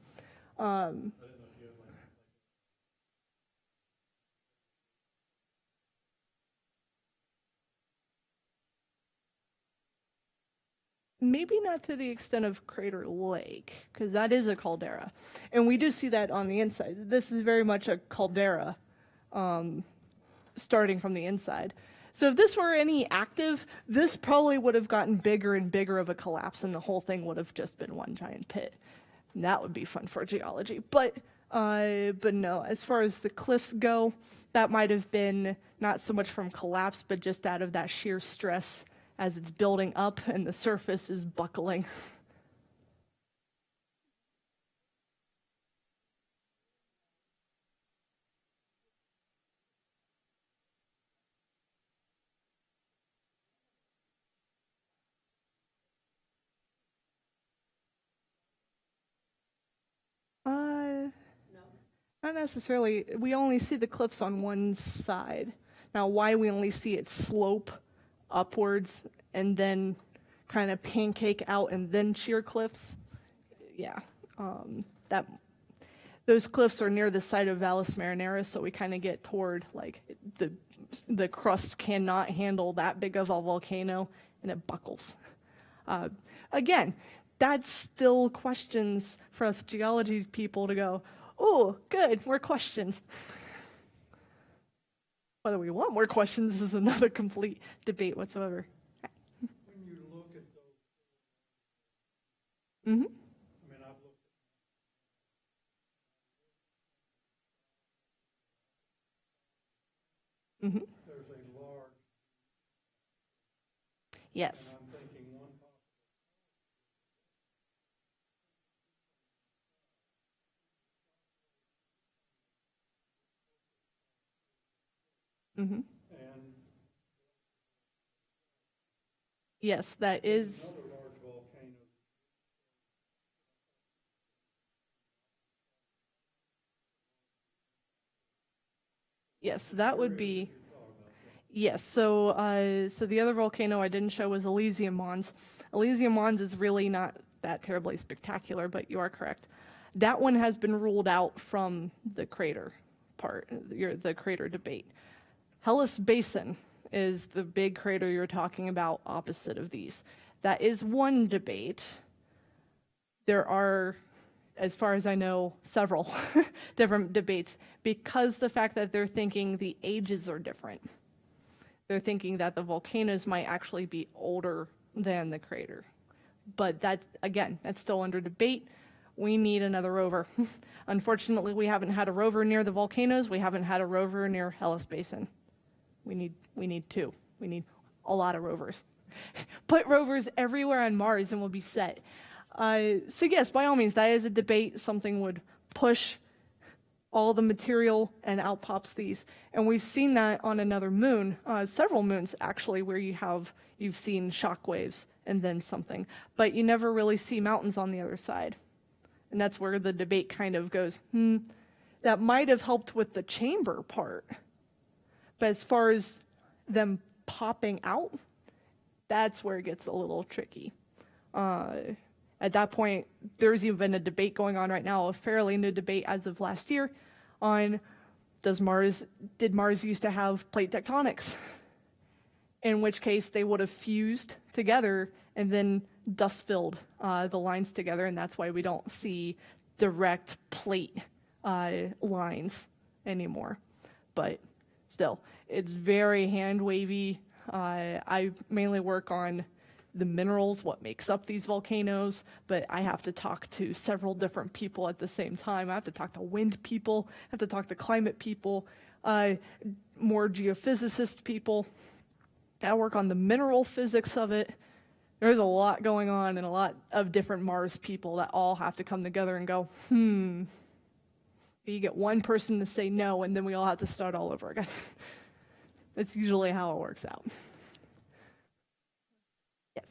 Maybe not to the extent of Crater Lake, because that is a caldera. And we do see that on the inside. This is very much a caldera, starting from the inside. So if this were any active, this probably would have gotten bigger and bigger of a collapse, and the whole thing would have just been one giant pit. And that would be fun for geology. But no, as far as the cliffs go, that might have been not so much from collapse, but just out of that sheer stress as it's building up and the surface is buckling. Not necessarily. We only see the cliffs on one side. Now, why we only see it slope upwards and then kind of pancake out and then sheer cliffs, yeah, that those cliffs are near the site of Valles Marineris, so we kind of get toward like the crust cannot handle that big of a volcano and it buckles. Again, that's still questions for us geology people to go, oh, good, more questions. Whether we want more questions is another complete debate whatsoever. When you look at those, Mm-hmm. I mean, I've looked at, Mm-hmm. there's a large, Yes. and I'm thinking one possible. Mm-hmm. And Yes, that is. another large volcano. Yes, that would be. Yes, so so the other volcano I didn't show was Elysium Mons. Elysium Mons is really not that terribly spectacular, but you are correct. That one has been ruled out from the crater part, the crater debate. Hellas Basin is the big crater you're talking about opposite of these. That is one debate. There are, as far as I know, several different debates because the fact that they're thinking the ages are different. They're thinking that the volcanoes might actually be older than the crater. But that's, again, that's still under debate. We need another rover. Unfortunately, we haven't had a rover near the volcanoes. We haven't had a rover near Hellas Basin. We need two. We need a lot of rovers. Put rovers everywhere on Mars and we'll be set. So yes, by all means, that is a debate. Something would push all the material and out pops these. And we've seen that on another moon, several moons actually, where you've seen shock waves and then something. But you never really see mountains on the other side. And that's where the debate kind of goes, that might have helped with the chamber part. But as far as them popping out, that's where it gets a little tricky. At that point, there's even a debate going on right now, a fairly new debate as of last year, on did Mars used to have plate tectonics? In which case they would have fused together and then dust filled the lines together, and that's why we don't see direct plate lines anymore. But still, it's very hand wavy. I mainly work on the minerals, what makes up these volcanoes, but I have to talk to several different people at the same time. I have to talk to wind people, I have to talk to climate people, more geophysicist people. I work on the mineral physics of it. There's a lot going on and a lot of different Mars people that all have to come together and go, You get one person to say no, and then we all have to start all over again. That's usually how it works out. Yes.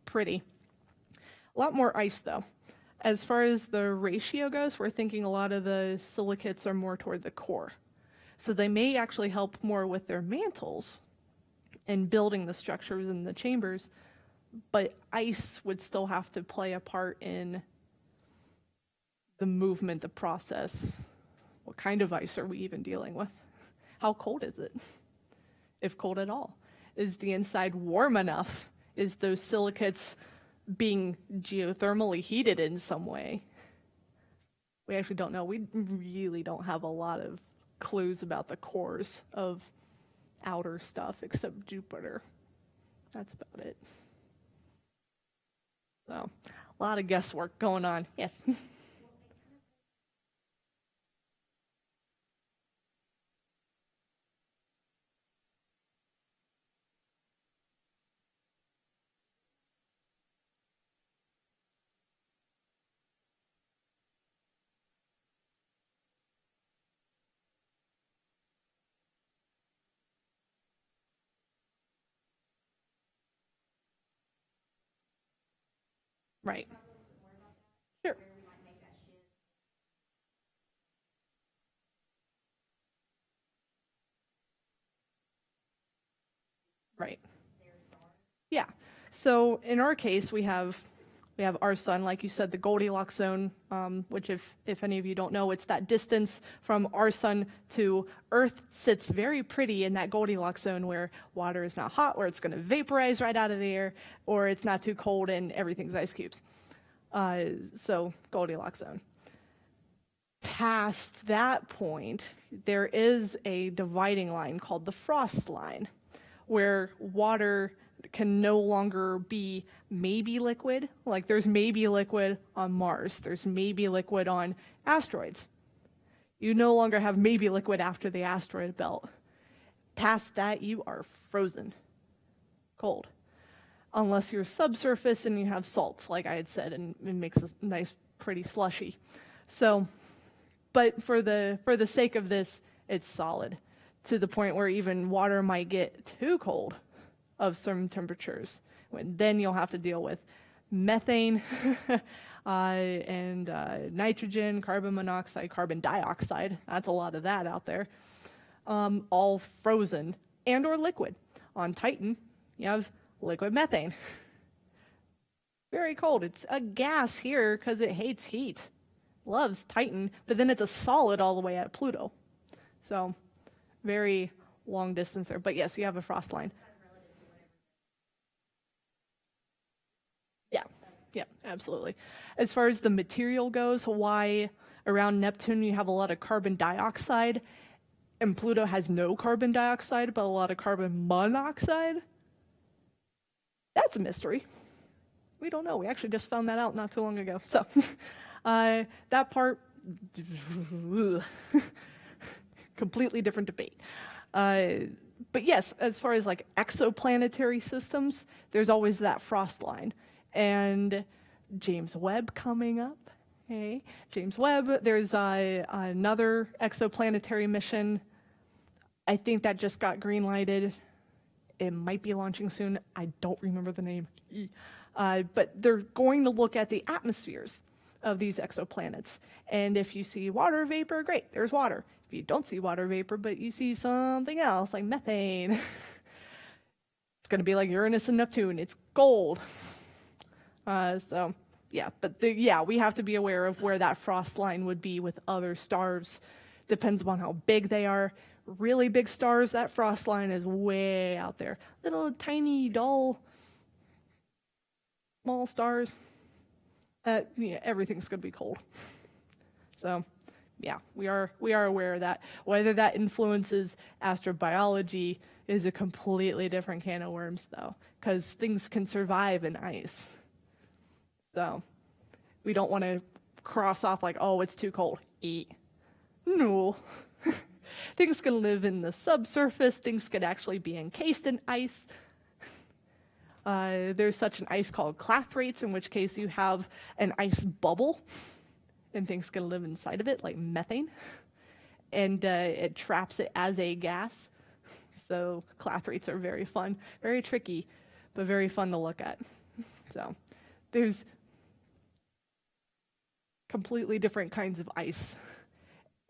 Pretty. A lot more ice, though. As far as the ratio goes, we're thinking a lot of the silicates are more toward the core. So they may actually help more with their mantles and building the structures in the chambers, but ice would still have to play a part in the movement, the process. What kind of ice are we even dealing with? How cold is it? If cold at all. Is the inside warm enough? Is those silicates being geothermally heated in some way? We actually don't know. We really don't have a lot of clues about the cores of outer stuff except Jupiter. That's about it. So, a lot of guesswork going on. Yes. Right. Sure. Right. Yeah. So in our case, we have our sun, like you said, the Goldilocks zone, which if any of you don't know, it's that distance from our sun to Earth sits very pretty in that Goldilocks zone where water is not hot, where it's going to vaporize right out of the air, or it's not too cold and everything's ice cubes. So Goldilocks zone. Past that point, there is a dividing line called the frost line, where water can no longer be maybe liquid. Like there's maybe liquid on Mars, there's maybe liquid on asteroids. You no longer have maybe liquid after the asteroid belt. Past that, you are frozen, cold. Unless you're subsurface and you have salts, like I had said, and it makes a nice, pretty slushy. So, but for the sake of this, it's solid, to the point where even water might get too cold of some temperatures. Then you'll have to deal with methane and nitrogen, carbon monoxide, carbon dioxide. That's a lot of that out there. All frozen and or liquid. On Titan, you have liquid methane. Very cold. It's a gas here because it hates heat. Loves Titan, but then it's a solid all the way at Pluto. So very long distance there. But yes, you have a frost line. Yeah, absolutely. As far as the material goes, why around Neptune you have a lot of carbon dioxide and Pluto has no carbon dioxide but a lot of carbon monoxide? That's a mystery. We don't know. We actually just found that out not too long ago. So that part, completely different debate. But yes, as far as like exoplanetary systems, there's always that frost line. And James Webb coming up. Hey, James Webb, there's another exoplanetary mission. I think that just got green-lighted. It might be launching soon. I don't remember the name. But they're going to look at the atmospheres of these exoplanets. And if you see water vapor, great, there's water. If you don't see water vapor, but you see something else like methane, it's going to be like Uranus and Neptune. It's gold. So yeah, but yeah, we have to be aware of where that frost line would be with other stars. Depends upon how big they are. Really big stars, that frost line is way out there. Little tiny, dull, small stars, yeah, everything's going to be cold. So yeah, we are aware of that. Whether that influences astrobiology is a completely different can of worms, though, because things can survive in ice. So we don't want to cross off like, oh, it's too cold. Eat. No. Things can live in the subsurface. Things could actually be encased in ice. There's such an ice called clathrates, in which case you have an ice bubble, and things can live inside of it, like methane, and it traps it as a gas. So clathrates are very fun, very tricky, but very fun to look at. So there's completely different kinds of ice,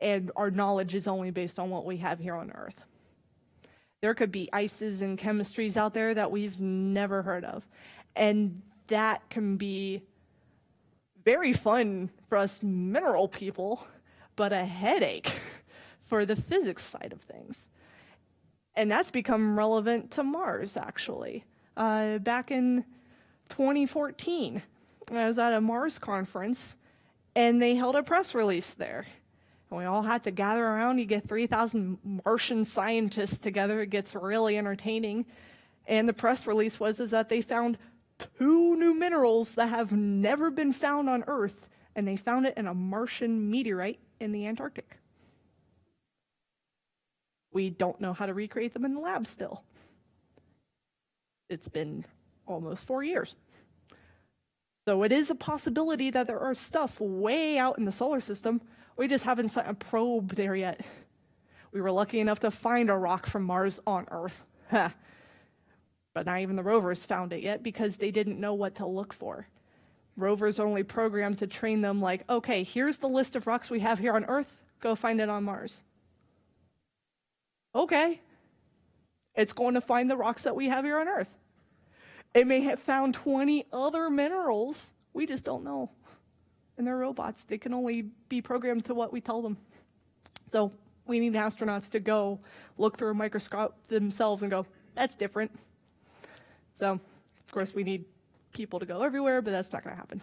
and our knowledge is only based on what we have here on Earth. There could be ices and chemistries out there that we've never heard of, and that can be very fun for us mineral people, but a headache for the physics side of things. And that's become relevant to Mars, actually. Back in 2014, I was at a Mars conference, and they held a press release there. And we all had to gather around. You get 3,000 Martian scientists together. It gets really entertaining. And the press release was that they found 2 new minerals that have never been found on Earth, and they found it in a Martian meteorite in the Antarctic. We don't know how to recreate them in the lab still. It's been almost 4 years. So it is a possibility that there are stuff way out in the solar system. We just haven't sent a probe there yet. We were lucky enough to find a rock from Mars on Earth. But not even the rovers found it yet because they didn't know what to look for. Rovers are only programmed to train them like, okay, here's the list of rocks we have here on Earth. Go find it on Mars. Okay. It's going to find the rocks that we have here on Earth. It may have found 20 other minerals. We just don't know. And they're robots. They can only be programmed to what we tell them. So we need astronauts to go look through a microscope themselves and go, that's different. So, of course, we need people to go everywhere, but that's not going to happen.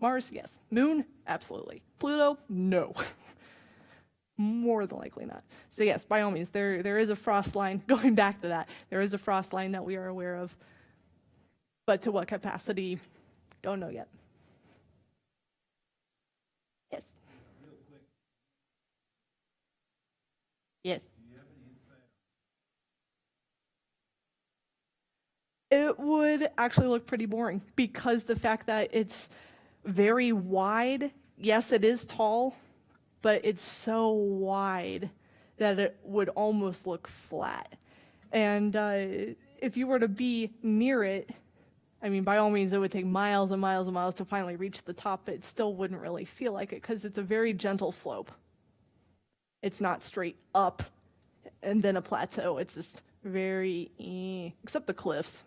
Mars, yes. Moon, absolutely. Pluto, no. More than likely not. So yes, by all means, there is a frost line. Going back to that, there is a frost line that we are aware of. But to what capacity, don't know yet. Yes. Real quick, Yes. do you have any insight? It would actually look pretty boring because the fact that it's very wide, yes, it is tall, but it's so wide that it would almost look flat. And if you were to be near it, I mean, by all means, it would take miles and miles and miles to finally reach the top, but it still wouldn't really feel like it because it's a very gentle slope. It's not straight up and then a plateau. It's just very, except the cliffs.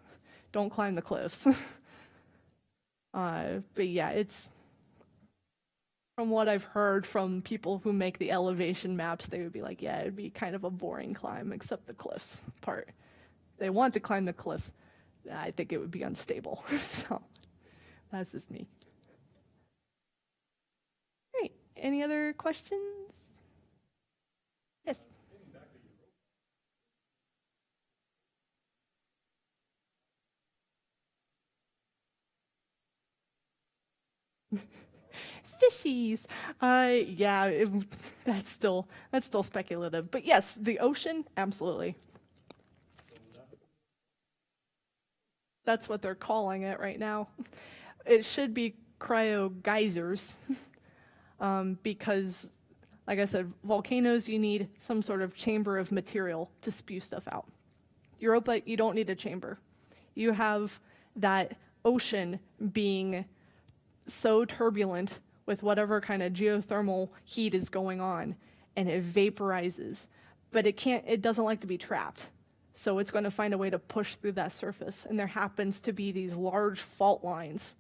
Don't climb the cliffs. But yeah, it's, from what I've heard from people who make the elevation maps, they would be like, yeah, it'd be kind of a boring climb, except the cliffs part. They want to climb the cliffs. I think it would be unstable. So that's just me. Great. Any other questions? Yes. Fishies. Yeah, that's still speculative. But yes, the ocean, absolutely. That's what they're calling it right now. It should be cryo geysers, because, like I said, volcanoes, you need some sort of chamber of material to spew stuff out. Europa, you don't need a chamber. You have that ocean being so turbulent with whatever kind of geothermal heat is going on, and it vaporizes. But it doesn't like to be trapped. So it's going to find a way to push through that surface. And there happens to be these large fault lines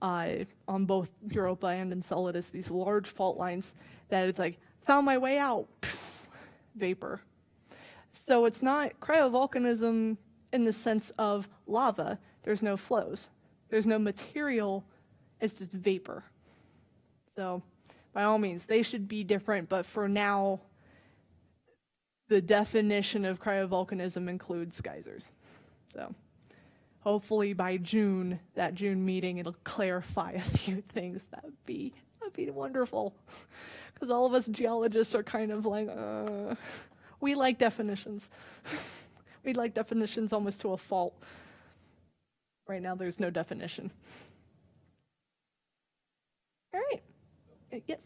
on both Europa and Enceladus, these large fault lines that it's like, found my way out, vapor. So it's not cryovolcanism in the sense of lava. There's no flows. There's no material. It's just vapor. So by all means, they should be different, but for now, the definition of cryovolcanism includes geysers. So hopefully by June, that June meeting, it'll clarify a few things. That'd be wonderful. Because all of us geologists are kind of like, we like definitions. We like definitions almost to a fault. Right now, there's no definition. All right. Yes.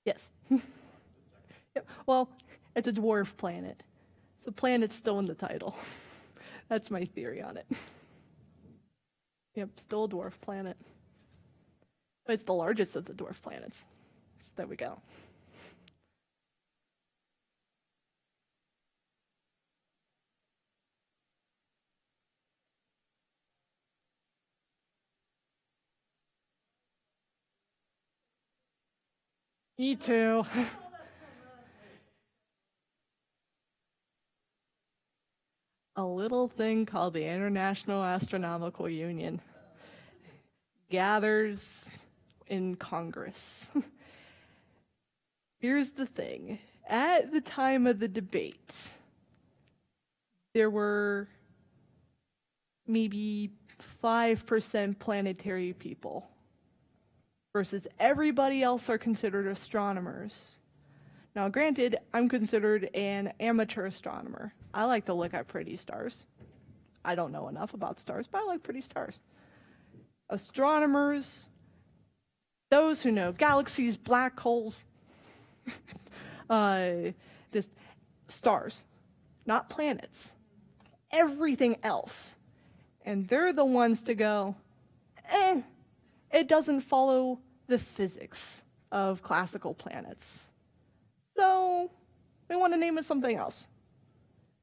Yes. Yep. Well, it's a dwarf planet. So planet's still in the title. That's my theory on it. Yep, still a dwarf planet. But it's the largest of the dwarf planets. So there we go. Me too. A little thing called the International Astronomical Union gathers in Congress. Here's the thing. At the time of the debate, there were maybe 5% planetary people versus everybody else are considered astronomers. Now, granted, I'm considered an amateur astronomer. I like to look at pretty stars. I don't know enough about stars, but I like pretty stars. Astronomers, those who know galaxies, black holes, just stars, not planets, everything else. And they're the ones to go, it doesn't follow the physics of classical planets. So we want to name it something else.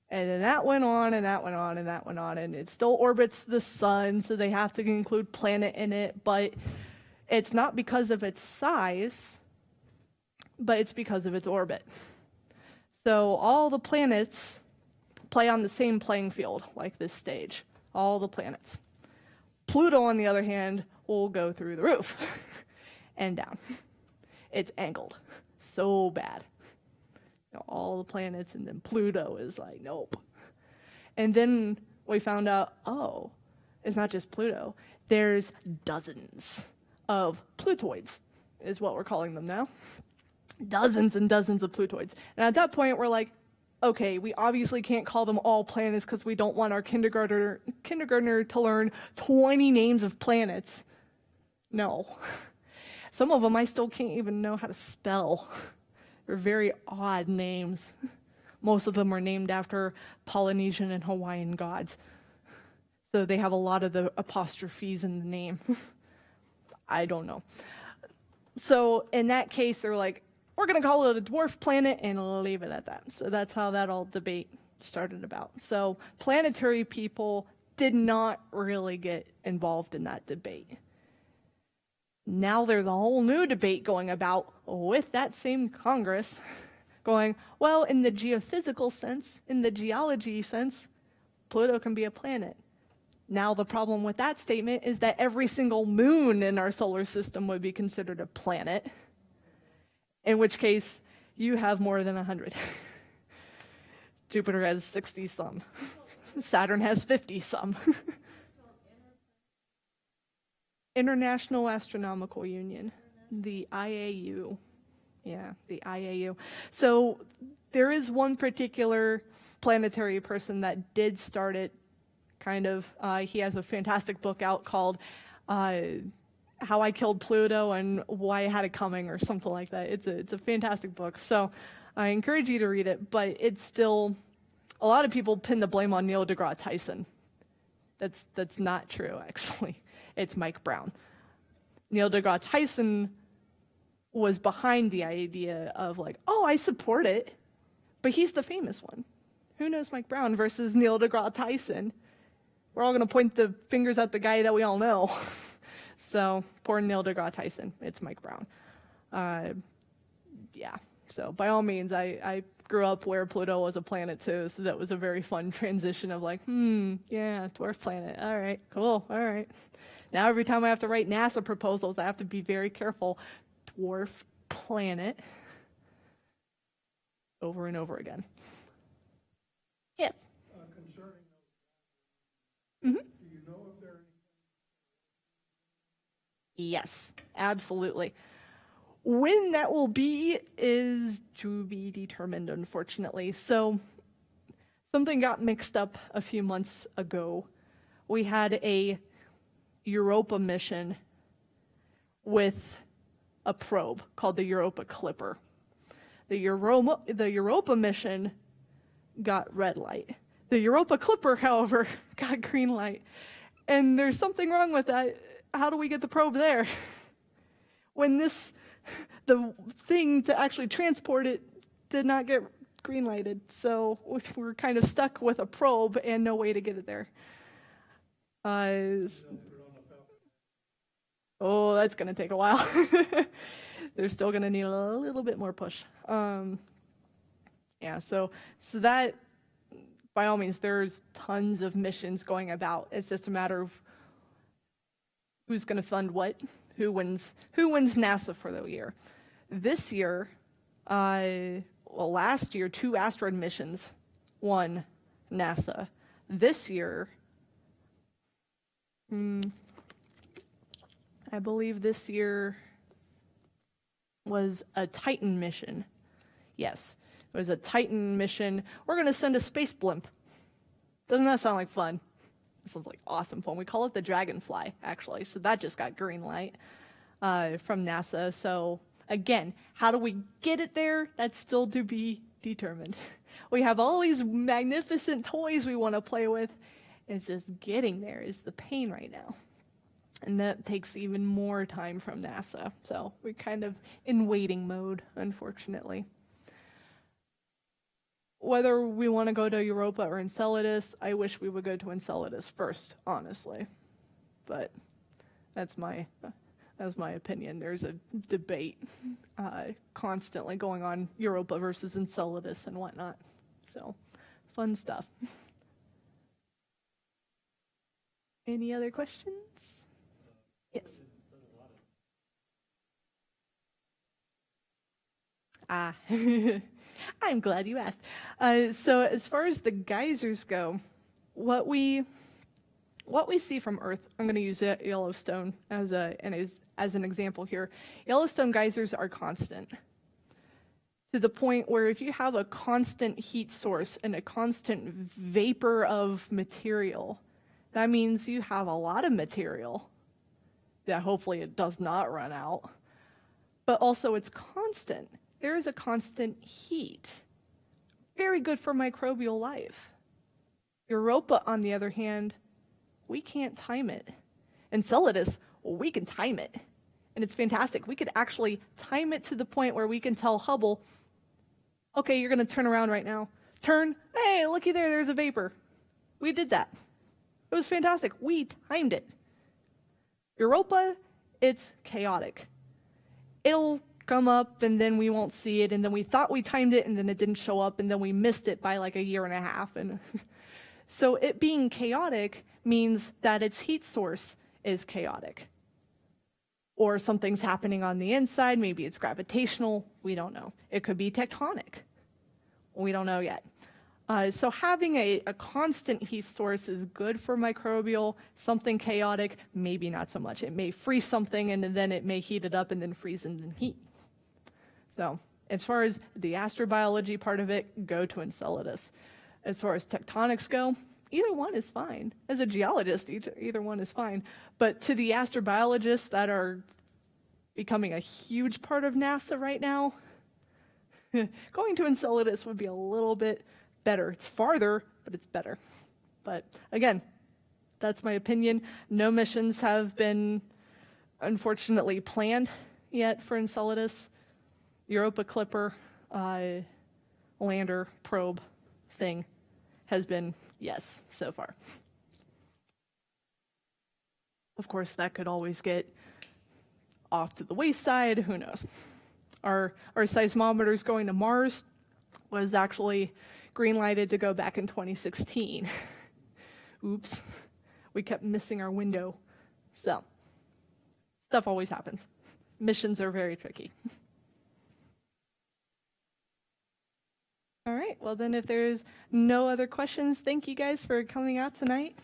And then that went on, and that went on, and that went on, and it still orbits the sun, so they have to include planet in it, but it's not because of its size, but it's because of its orbit. So all the planets play on the same playing field, like this stage, all the planets. Pluto, on the other hand, will go through the roof and down. It's angled so bad. All the planets, and then Pluto is like, nope. And then we found out, it's not just Pluto. There's dozens of Plutoids, is what we're calling them now. Dozens and dozens of Plutoids. And at that point, we're like, okay, we obviously can't call them all planets because we don't want our kindergartner to learn 20 names of planets. No. Some of them I still can't even know how to spell. They're very odd names. Most of them are named after Polynesian and Hawaiian gods. So they have a lot of the apostrophes in the name. I don't know. So in that case, they're like, we're going to call it a dwarf planet and leave it at that. So that's how that all debate started about. So planetary people did not really get involved in that debate. Now there's a whole new debate going about with that same Congress going, well, in the geophysical sense, in the geology sense, Pluto can be a planet. Now the problem with that statement is that every single moon in our solar system would be considered a planet, in which case you have more than 100. Jupiter has 60 some. Saturn has 50 some. International Astronomical Union, the IAU. Yeah, the IAU. So there is one particular planetary person that did start it, kind of. He has a fantastic book out called How I Killed Pluto and Why I Had It Coming, or something like that. It's a fantastic book. So I encourage you to read it, but it's still, a lot of people pin the blame on Neil deGrasse Tyson. That's not true, actually. It's Mike Brown. Neil deGrasse Tyson was behind the idea of like, oh, I support it, but he's the famous one. Who knows Mike Brown versus Neil deGrasse Tyson? We're all going to point the fingers at the guy that we all know. So, poor Neil deGrasse Tyson. It's Mike Brown. Yeah, so by all means, I grew up where Pluto was a planet too, so that was a very fun transition of like, yeah, dwarf planet. All right, cool, all right. Now every time I have to write NASA proposals, I have to be very careful. Dwarf planet. Over and over again. Yes. Concerning Mm-hmm. those, do you know if there are any? Yes, absolutely. When that will be is to be determined, unfortunately. So something got mixed up a few months ago. We had a Europa mission with a probe called the Europa Clipper. The Europa mission got red light. The Europa Clipper, however, got green light. And there's something wrong with that. How do we get the probe there? When the thing to actually transport it did not get green lighted. So we're kind of stuck with a probe and no way to get it there. Oh, that's going to take a while. They're still going to need a little bit more push. Yeah, so that, by all means, there's tons of missions going about. It's just a matter of who's going to fund what, who wins NASA for the year. This year, last year, 2 asteroid missions won NASA. This year, I believe this year was a Titan mission. Yes, it was a Titan mission. We're going to send a space blimp. Doesn't that sound like fun? It sounds like awesome fun. We call it the Dragonfly, actually. So that just got green light from NASA. So again, how do we get it there? That's still to be determined. We have all these magnificent toys we want to play with. It's just getting there is the pain right now. And that takes even more time from NASA. So we're kind of in waiting mode, unfortunately. Whether we want to go to Europa or Enceladus, I wish we would go to Enceladus first, honestly. But that's my opinion. There's a debate constantly going on, Europa versus Enceladus and whatnot. So, fun stuff. Any other questions? Yes. I'm glad you asked. So as far as the geysers go, what we see from Earth, I'm going to use Yellowstone as an example here. Yellowstone geysers are constant, to the point where if you have a constant heat source and a constant vapor of material, that means you have a lot of material that hopefully it does not run out, but also it's constant. There is a constant heat. Very good for microbial life. Europa, on the other hand, we can't time it. Enceladus, well, we can time it. And it's fantastic. We could actually time it to the point where we can tell Hubble, okay, you're going to turn around right now. Turn. Hey, looky there, there's a vapor. We did that. It was fantastic. We timed it. Europa, it's chaotic. It'll come up and then we won't see it, and then we thought we timed it and then it didn't show up, and then we missed it by like a year and a half. And so it being chaotic means that its heat source is chaotic. Or something's happening on the inside, maybe it's gravitational, we don't know. It could be tectonic. We don't know yet. So having a constant heat source is good for microbial. Something chaotic, maybe not so much. It may freeze something and then it may heat it up and then freeze and then heat. So as far as the astrobiology part of it, go to Enceladus. As far as tectonics go, either one is fine. As a geologist, either one is fine. But to the astrobiologists that are becoming a huge part of NASA right now, Going to Enceladus would be a little bit better. It's farther, but it's better. But again, that's my opinion. No missions have been, unfortunately, planned yet for Enceladus. Europa Clipper lander probe thing has been yes so far. Of course, that could always get off to the wayside. Who knows? Our seismometers going to Mars was actually green-lighted to go back in 2016. Oops. We kept missing our window. So, stuff always happens. Missions are very tricky. All right, well then if there's no other questions, thank you guys for coming out tonight.